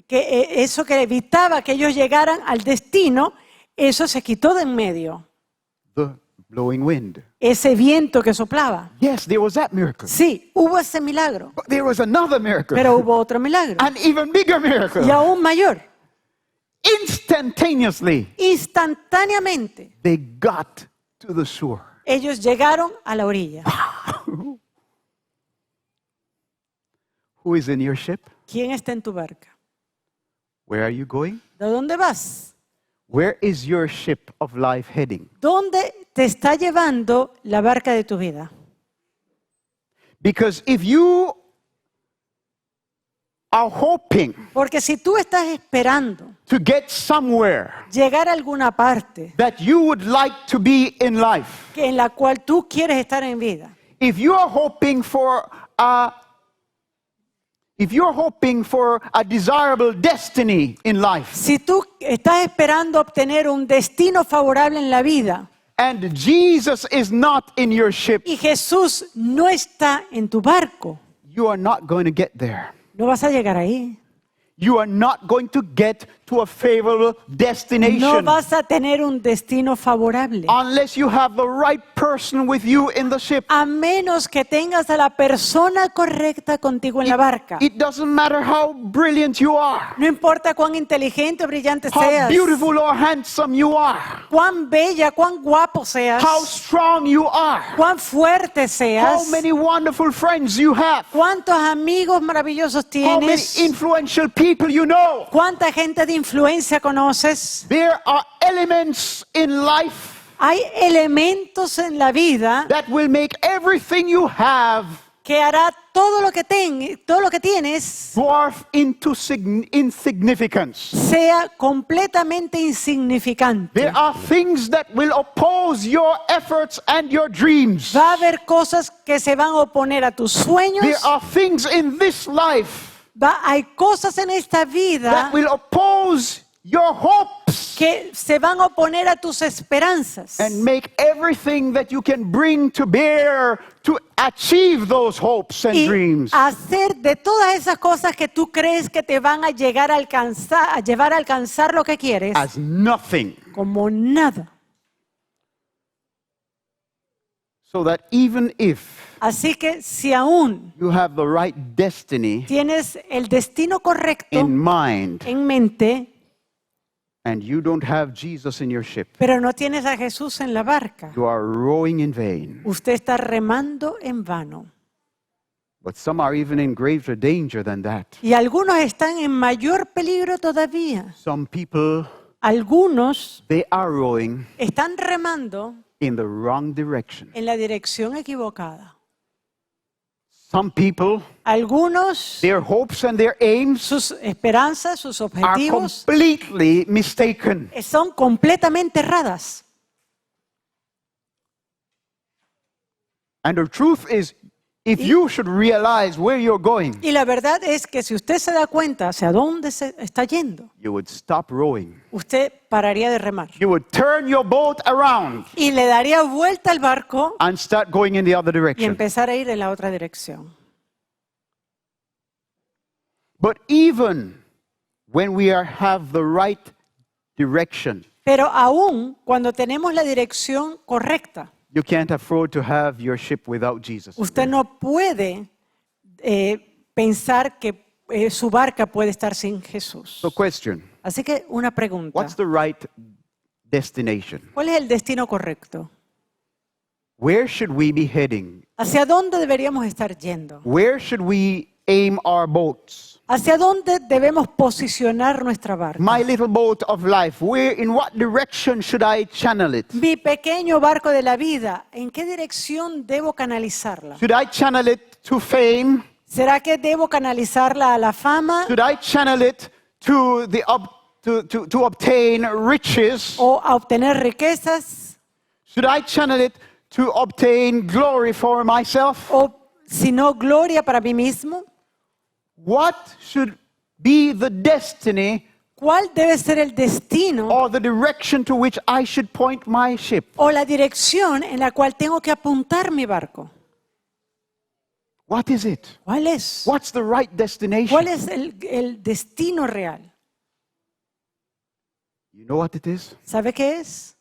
eso que evitaba que ellos llegaran al destino, eso se quitó de en medio. The blowing wind. Ese viento que soplaba. Yes, there was that miracle. Sí, hubo ese milagro, But there was another miracle. pero hubo otro milagro. An even bigger miracle. Y aún mayor. Instantaneously, Instantáneamente, they got to the shore. ellos llegaron a la orilla. Who is in your ship? ¿Quién está en tu barca? Where are you going? ¿De dónde vas? Where is your ship of life heading? ¿Dónde te está llevando la barca de tu vida? Because if you are hoping Porque si tú estás esperando to get somewhere llegar a alguna parte that you would like to be in life, en la cual tú quieres estar en vida, if you are hoping for a desirable destiny in life, si tú estás esperando obtener un destino favorable en la vida and Jesus is not in your ship, y Jesús no está en tu barco, you are not going to get there. no vas a llegar ahí. You are not going to get to a favorable destination No vas a tener un destino favorable. unless you have the right person with you in the ship. A menos que tengas a la persona correcta contigo en la barca. It doesn't matter how brilliant you are, No importa cuán inteligente o brillante how seas, beautiful or handsome you are, cuán bella, cuán guapo seas, how strong you are, cuán fuerte how seas, many wonderful friends you have, cuántos amigos maravillosos how many tienes, influential people you know. cuánta gente de influencia conoces. There are elements in life Hay elementos en la vida that will make everything you have que hará todo lo que tienes dwarf into insignificance. sea completamente insignificante. There are things that will oppose your efforts and your dreams. Va a haber cosas que se van a oponer a tus sueños. There are things in this life Hay cosas en esta vida that will oppose your hopes que se van a oponer a tus esperanzas and make everything that you can bring to bear to achieve those hopes and y dreams hacer de todas esas cosas que tú crees que te van a llegar a alcanzar, a llevar a alcanzar lo que quieres, as nothing. como nada. So that even if Así que si aún you have the right destiny tienes el destino correcto in mind en mente, and you don't have Jesus in your ship, pero no tienes a Jesús en la barca, you are rowing in vain. usted está remando en vano. But some are even in greater danger than that. Y algunos están en mayor peligro todavía. Some people, Algunos they are rowing están remando in the wrong direction. en la dirección equivocada. Some people, Algunos, their hopes and their aims sus esperanzas, sus are objetivos completely mistaken. son completamente erradas. And the truth is, if you should realize where you're going, Y la verdad es que si usted se da cuenta hacia dónde se está yendo, you would stop rowing. usted pararía de remar You would turn your boat around y le daría vuelta al barco and start going in the other y direction. empezar a ir en la otra dirección. But even when we have the right direction, Pero aún cuando tenemos la dirección correcta, you can't afford to have your ship without Jesus. usted no puede pensar que su barca puede estar sin Jesús. So question, Así que una pregunta. what's the right destination? ¿Cuál es el destino correcto? Where should we be heading? ¿Hacia dónde deberíamos estar yendo? Where should we aim our boats? ¿Hacia dónde debemos posicionar nuestra barca? My little boat of life, in what direction should I channel it? Mi pequeño barco de la vida, ¿en qué dirección debo canalizarla? Should I channel it to fame? ¿Será que debo canalizarla a la fama Should I channel it to to obtain riches? o a obtener riquezas? Should I channel it to obtain glory for myself? ¿O si no, gloria para mí mismo? What should be the destiny ¿Cuál debe ser el destino or the direction to which I should point my ship? o la dirección en la cual tengo que apuntar mi barco? What is it? ¿Cuál es? What's the right destination? ¿Cuál es el destino real? You know what it is? ¿Sabe qué es?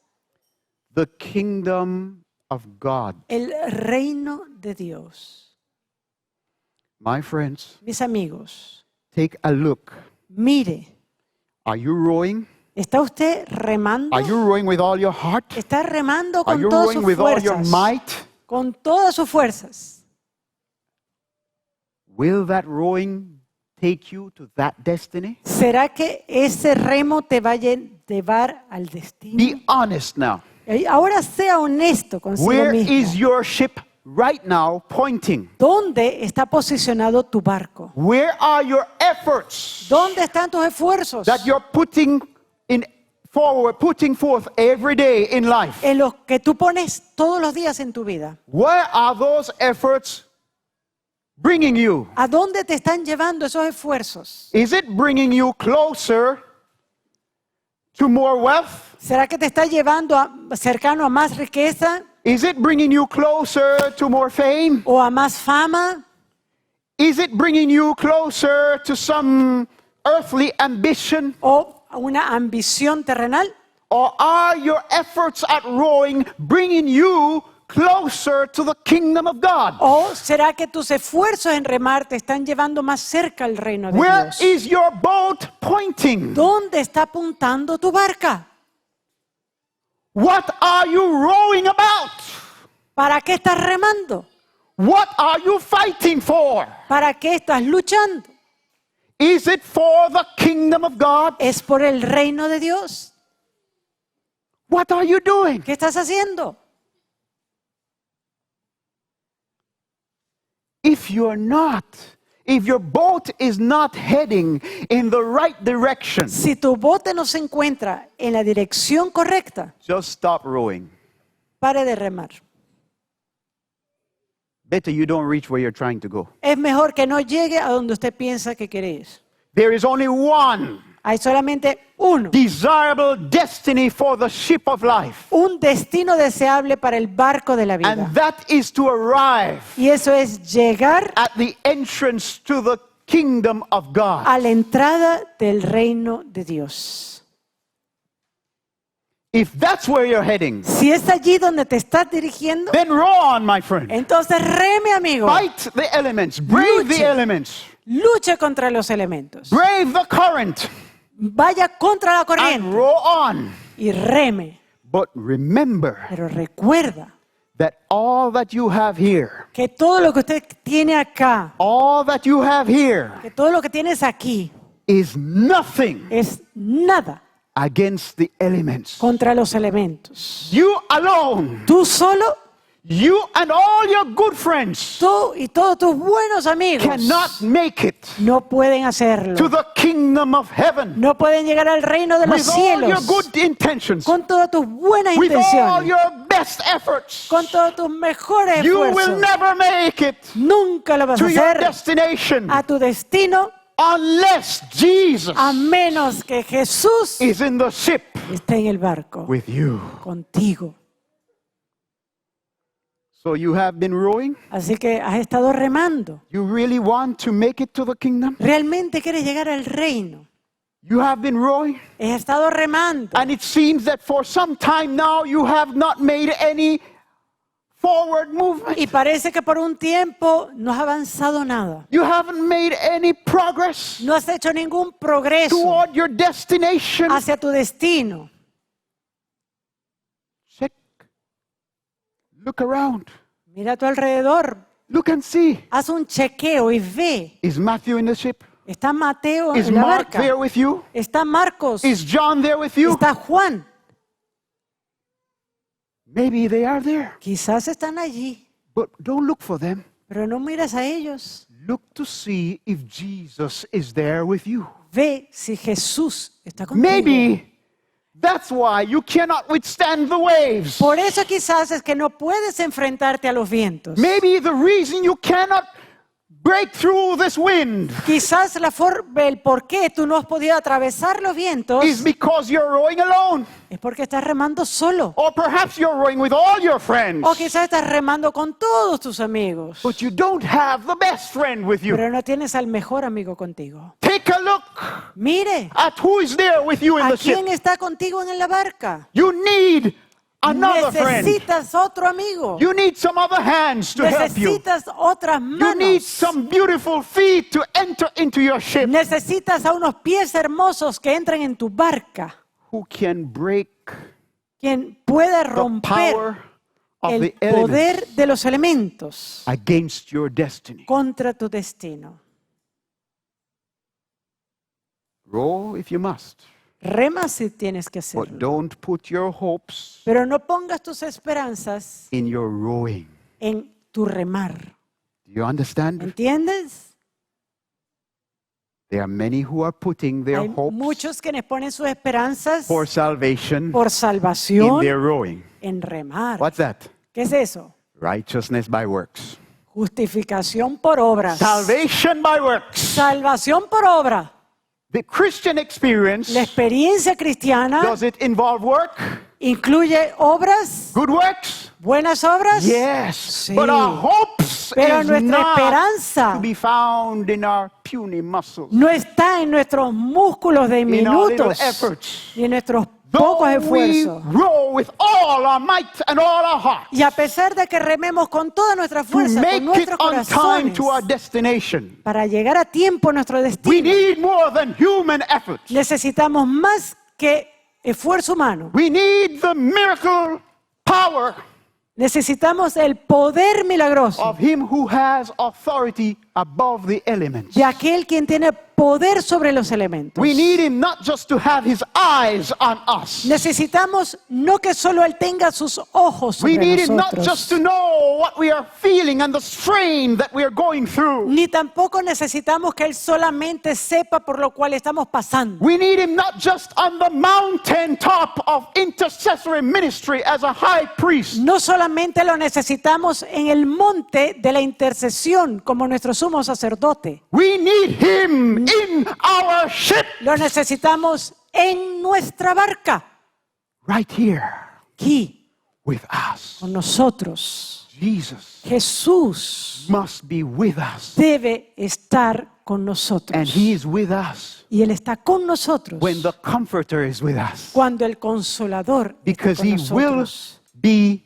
The kingdom of God. El reino de Dios. My friends, Mis amigos, take a look. mire, Are you rowing? ¿está usted remando? Are you rowing with all your heart? ¿Está remando Are con you todas rowing sus with all your fuerzas? might? Con todas sus fuerzas. Will that rowing take you to that destiny? ¿Será que ese remo te va a llevar al destino? Be honest now. Ahora sea honesto consigo Where is mismo. your ship right now pointing? ¿Dónde está posicionado tu barco? Where are your efforts ¿Dónde están tus esfuerzos? that you're putting forth every day in life? En los que tú pones todos los días en tu vida. Where are those efforts bringing you? ¿A dónde te están llevando esos esfuerzos? Is it bringing you closer to more wealth? ¿Será que te está llevando cercano a más riqueza Is it bringing you closer to more fame? o a más fama? Is it bringing you closer to some earthly ambition? ¿O a una ambición terrenal? Or are your efforts at rowing bringing you closer to the kingdom of God? ¿O será que tus esfuerzos en remar te están llevando más cerca al reino de Where Dios? is your boat pointing? ¿Dónde está apuntando tu barca? What are you rowing about? ¿Para qué estás remando? What are you fighting for? ¿Para qué estás luchando? Is it for the kingdom of God? ¿Es por el reino de Dios? What are you doing? ¿Qué estás haciendo? If your boat is not heading in the right direction, Si tu bote no se encuentra en la dirección correcta, just stop rowing. pare de remar. Better you don't reach where you're trying to go. Es mejor que no llegue a donde usted piensa que quiere ir. There is only one Hay solamente uno, desirable destiny for the ship of life, un destino deseable para el barco de la vida. and that is to arrive Y eso es llegar at the entrance to the kingdom of God. a la entrada del reino de Dios. If that's where you're heading, Si es allí donde te estás dirigiendo, then row on, my friend. entonces reme, amigo. Fight the elements, brave the Luche. elements, Luche contra los elementos. brave the current, Vaya contra la and corriente row on. y reme. But remember Pero recuerda that all that you have here, que todo lo que usted tiene acá, all that you have here que todo lo que tienes aquí is nothing es nada against the elements. contra los elementos. You alone, Tú solo, you and all your good friends tú y todos tus buenos amigos cannot make it no pueden to hacerlo. the kingdom of heaven No pueden llegar al reino de los with all your cielos good intentions, con todas tus buenas with all intenciones, your best efforts. con todos tus mejores You will esfuerzos. never make it Nunca lo vas a to your hacer destination a tu destino unless Jesus a menos que Jesús is in the ship esté en el barco with you. contigo. So you have been rowing? Así que has estado remando. You really want to make it to the kingdom? ¿Realmente quieres llegar al reino? You have been rowing? Has estado remando. And it seems that for some time now you have not made any forward movement. Y parece que por un tiempo no has avanzado nada. You haven't made any progress No has hecho ningún progreso toward your destination. hacia tu destino. Check. Look around. Mira a tu alrededor. Look and see. Haz un chequeo y ve. Is Matthew in the ship? ¿Está Mateo Is en la Mark barca? there with you? ¿Está Marcos? Is John there with you? ¿Está Juan? Maybe they are there. Quizás están allí, But don't look for them. pero no miras a ellos. Look to see if Jesus is there with you. Ve si Jesús está contigo. Maybe that's why you cannot withstand the waves. Por eso quizás es que no puedes enfrentarte a los vientos. Maybe the reason you cannot break through this wind Quizás el por qué tú no has podido atravesar los vientos is because you're rowing alone. es porque estás remando solo. Or perhaps you're rowing with all your friends. O quizás estás remando con todos tus amigos. But you don't have the best friend with you. Pero no tienes al mejor amigo contigo. Take a look Mire, at who is there with you in ¿a the ship. quién está contigo en la barca? You need another friend. Necesitas otro amigo. You need some other hands to help you. Necesitas otras You need manos. some beautiful feet to enter into your ship. Necesitas a unos pies hermosos que entren en tu barca. Who can break Quien pueda the romper power of el the elements poder de los elementos against your destiny. contra tu destino. Row if you must, Rema si tienes que but hacerlo. don't put your hopes Pero no pongas tus esperanzas in your rowing. en tu remar. Do you understand? ¿Entiendes? There are many who are putting their Hay hopes muchos quienes ponen sus esperanzas for salvation por in salvación their rowing. en remar. What's that? ¿Qué es eso? Righteousness by works. Justificación por obras. Salvation by works. Salvación por obra. The Christian experience, La experiencia cristiana does it involve work? incluye obras, Good works? buenas obras. Yes. Sí. But our hopes Pero is nuestra not esperanza to be found in our puny muscles, no está en nuestros músculos in our little diminutos efforts. ni en nuestros pocos Though we esfuerzos. row with all our might and all our heart Y a pesar de que rememos con toda nuestra to fuerza, con make it nuestros on time corazones, to our destination, para llegar a tiempo a nuestro we destino, need more than human effort. necesitamos más que esfuerzo humano. We need the miracle power Necesitamos el poder milagroso of Him who has authority above the elements. de aquel quien tiene poder sobre los elementos. We need Him not just to have His eyes on us. Necesitamos no que solo Él tenga sus ojos We sobre need Him not just nosotros, to know what we are feeling and the strain that we are going through. ni tampoco necesitamos que Él solamente sepa por lo cual estamos pasando. We need Him not just on the mountaintop of intercessory ministry as a high priest. No solamente lo necesitamos en el monte de la intercesión como nuestro sumo sacerdote, We need Him in our ship lo necesitamos en nuestra barca, right here aquí with us. con nosotros. Jesus Jesús must be with us, debe estar con and nosotros. He is with us Y Él está con nosotros when the Comforter is with us, cuando el Consolador está because con He will nosotros. be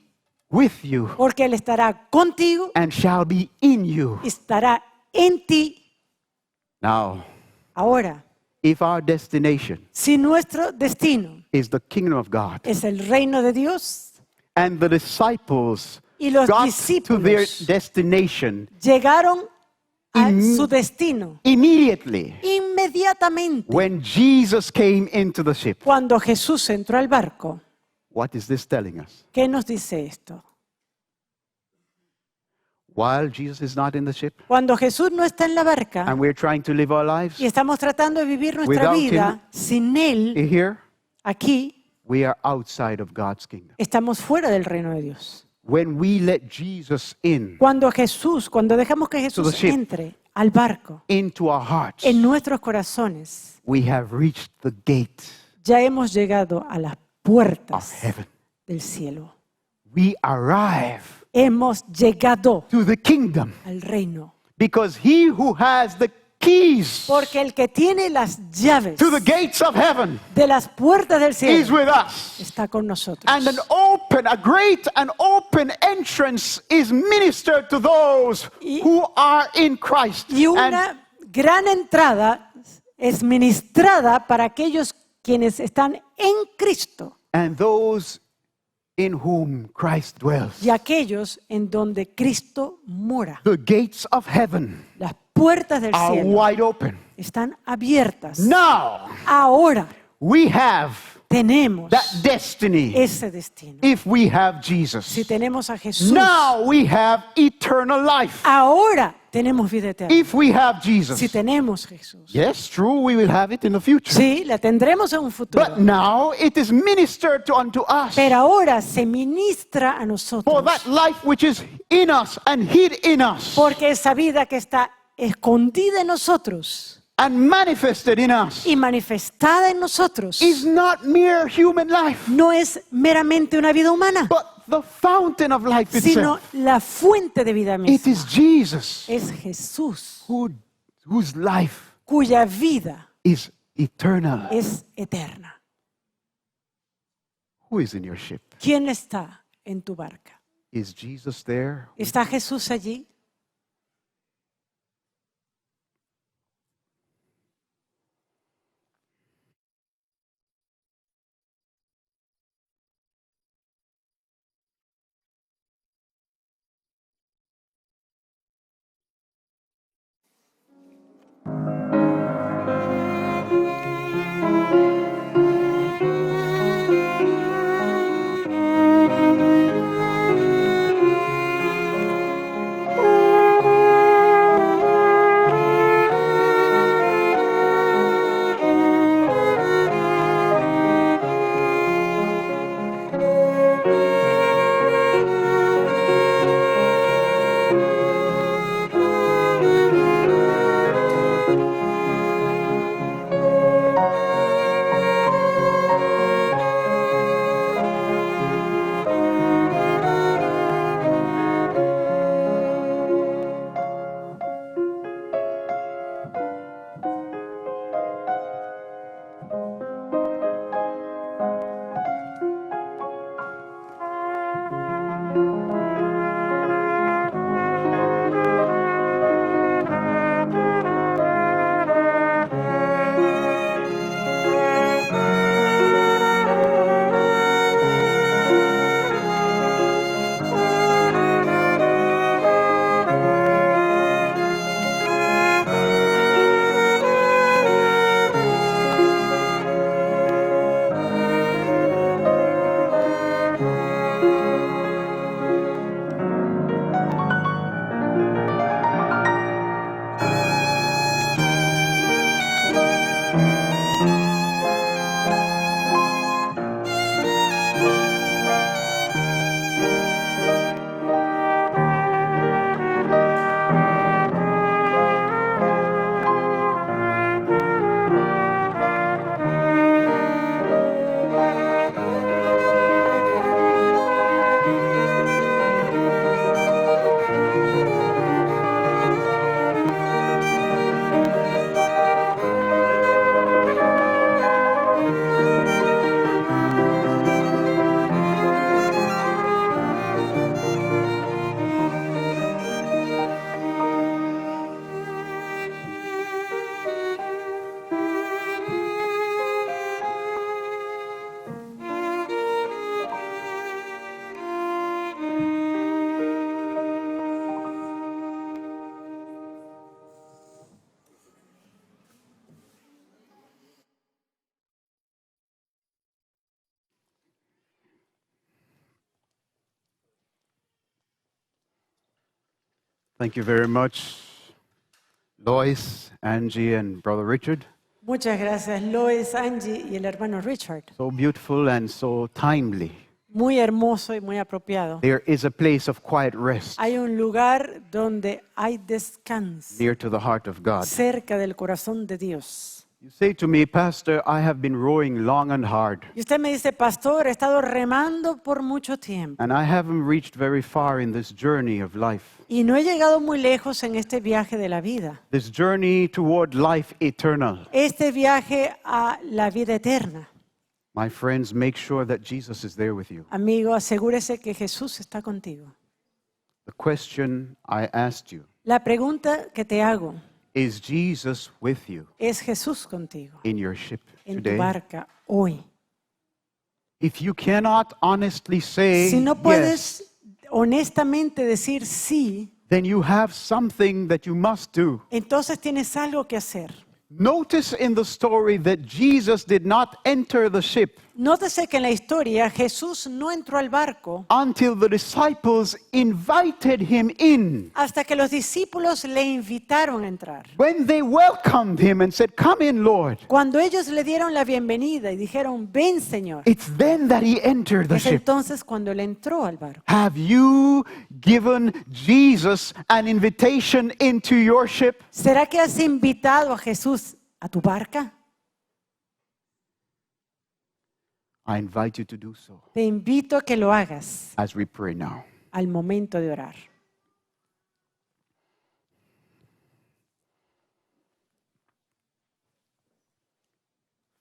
with you Porque Él estará contigo, and shall be in you. estará en ti. Now, Ahora, if our destination si nuestro destino is the kingdom of God, es el reino de Dios and the disciples y los got to their discípulos destination llegaron a Im- su destino immediately inmediatamente when Jesus came into the ship. cuando Jesús entró al barco. What is this telling us? ¿Qué nos dice esto? While Jesus is not in the ship Cuando Jesús no está en la barca and we're trying to live our lives y estamos tratando de vivir nuestra Without vida sin Él, here, aquí we are outside of God's kingdom. estamos fuera del reino de Dios. When we let Jesus in Cuando dejamos que To Jesús the ship. entre al barco, into our hearts, en nuestros corazones, we have reached the gate ya hemos llegado a las of puertas heaven. del cielo. We arrive Hemos llegado to the kingdom al reino. because He who has the keys Porque el que tiene las llaves to the gates of heaven de las puertas del is cielo with us. está con nosotros. And a great and open entrance is ministered to those Y- who are in Christ. Y And una gran entrada es ministrada para aquellos quienes están en Cristo. and those in whom Christ dwells. y aquellos en donde Cristo mora. The gates of heaven Las puertas del are cielo wide open. están abiertas. Now Ahora we have tenemos that destiny ese destino. if we have Jesus. Si tenemos a Jesús, Now we have eternal life ahora tenemos vida eterna. if we have Jesus. Si tenemos Jesús. Yes, true, we will have it in the future. Sí, la tendremos en un futuro. But now it is ministered to unto us Pero ahora se ministra a for nosotros. that life which is in us and hid in us Porque esa vida que está escondida en nosotros and manifested in us y manifestada en nosotros is not mere human life, no es meramente una vida humana, but the fountain of life sino itself. la fuente de vida It misma. is Jesus Es Jesús, whose life cuya vida is eternal. es eterna. Who is in your ship? ¿Quién está en tu barca? Is Jesus there? ¿Está Jesús allí? Thank you very much, Lois, Angie, and Brother Richard. Muchas gracias, Lois, Angie y el hermano Richard. So beautiful and so timely. Muy hermoso y muy apropiado. There is a place of quiet rest Hay un lugar donde hay descanso near to the heart of God. cerca del corazón de Dios. You say to me, Pastor, I have been rowing long and hard, Y usted me dice, pastor, he estado remando por mucho tiempo and I haven't reached very far in this journey of life. y no he llegado muy lejos en este viaje de la vida. This journey toward life eternal. Este viaje a la vida eterna. My friends, make sure that Jesus is there with you. Amigo, asegúrese que Jesús está contigo. The question I asked you, La pregunta que te hago, is Jesus with you ¿es Jesús contigo in your ship en tu today? barca hoy? If you cannot honestly say Si no yes, puedes honestamente decir sí, then you have something that you must do. entonces tienes algo que hacer. Notice in the story that Jesus did not enter the ship Nótese que en la historia Jesús no entró al barco until the disciples invited him in. hasta que los discípulos le invitaron a entrar. When they welcomed him and said, "Come in, Lord," Cuando ellos le dieron la bienvenida y dijeron, ven Señor, it's then that he entered the es ship. entonces cuando él entró al barco. Have you given Jesus an invitation into your ship? ¿Será que has invitado a Jesús a tu barca? I invite you to do so Te invito a que lo hagas as we pray now. al momento de orar.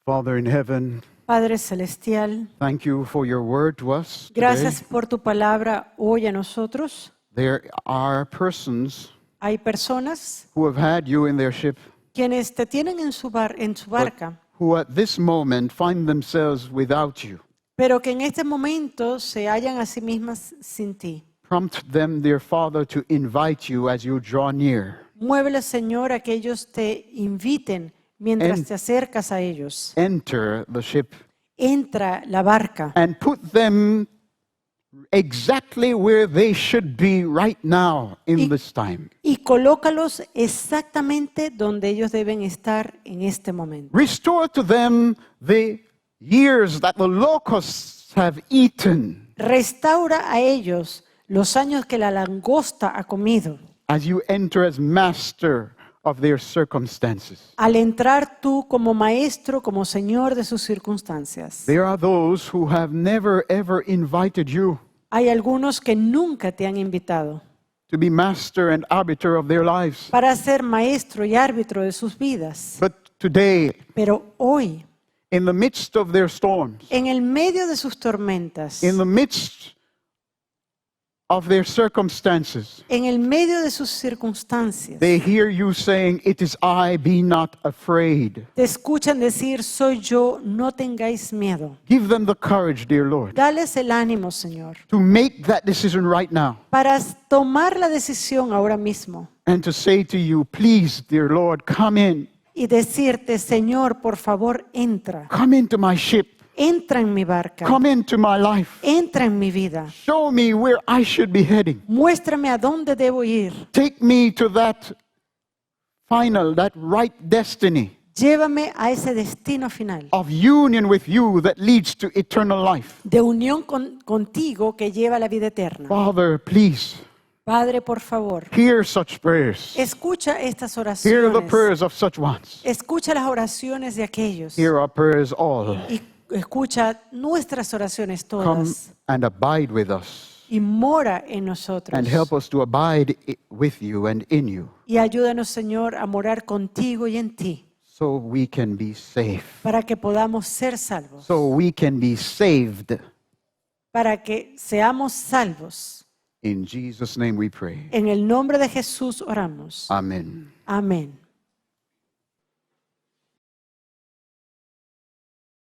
Father in heaven, Padre Celestial, thank you for your word to us today. gracias por tu palabra hoy a nosotros. There are persons Hay personas who have had you in their ship, quienes te tienen en su barca, who at this moment find themselves without you. pero que en este momento se hallan a sí mismas sin ti. Prompt them, dear Father, to invite you as you draw near. Muéveles, Señor, a que ellos te inviten mientras En- te acercas a ellos. Enter the ship Entra la barca and put them exactly where they should be right now in this time. y colócalos exactamente donde ellos deben estar en este momento. Restore to them the years that the locusts have eaten Restaura a ellos los años que la langosta ha comido. as you enter as master of their circumstances. Al entrar tú como maestro, como señor de sus circunstancias. There are those who have never ever invited you Hay algunos que nunca te han invitado to be master and arbiter of their lives. para ser maestro y árbitro de sus vidas. But today, Pero hoy, in the midst of their storms, en el medio de sus tormentas, in the midst of their circumstances, en el medio de sus circunstancias, they hear you saying, "It is I, be not afraid." te escuchan decir, soy yo, no tengáis miedo. Give them the courage, dear Lord, Dales el ánimo, Señor, to make that decision right now para tomar la decisión ahora mismo and to say to you, "Please, dear Lord, come in. y decirte, Señor, por favor, entra. Come into my ship. Entra en mi barca. Come into my life. Entra en mi vida. Show me where I should be heading. Muéstrame a dónde debo ir. Take me to that final, that right destiny Llévame a ese destino final of union with you that leads to eternal life." de unión contigo que lleva a la vida eterna. Father, please Padre, por favor, hear such prayers. escucha estas Hear the oraciones. prayers of such ones. Escucha las oraciones de aquellos. Hear our prayers all. Y escucha nuestras oraciones Come todas. and abide with us Y mora en nosotros. and help us to abide with you and in you Y ayúdanos, Señor, a morar contigo y en ti, so we can be safe, para que podamos ser salvos, so we can be saved. para que seamos salvos. In Jesus' name we pray. En el nombre de Jesús oramos. Amen. Amén.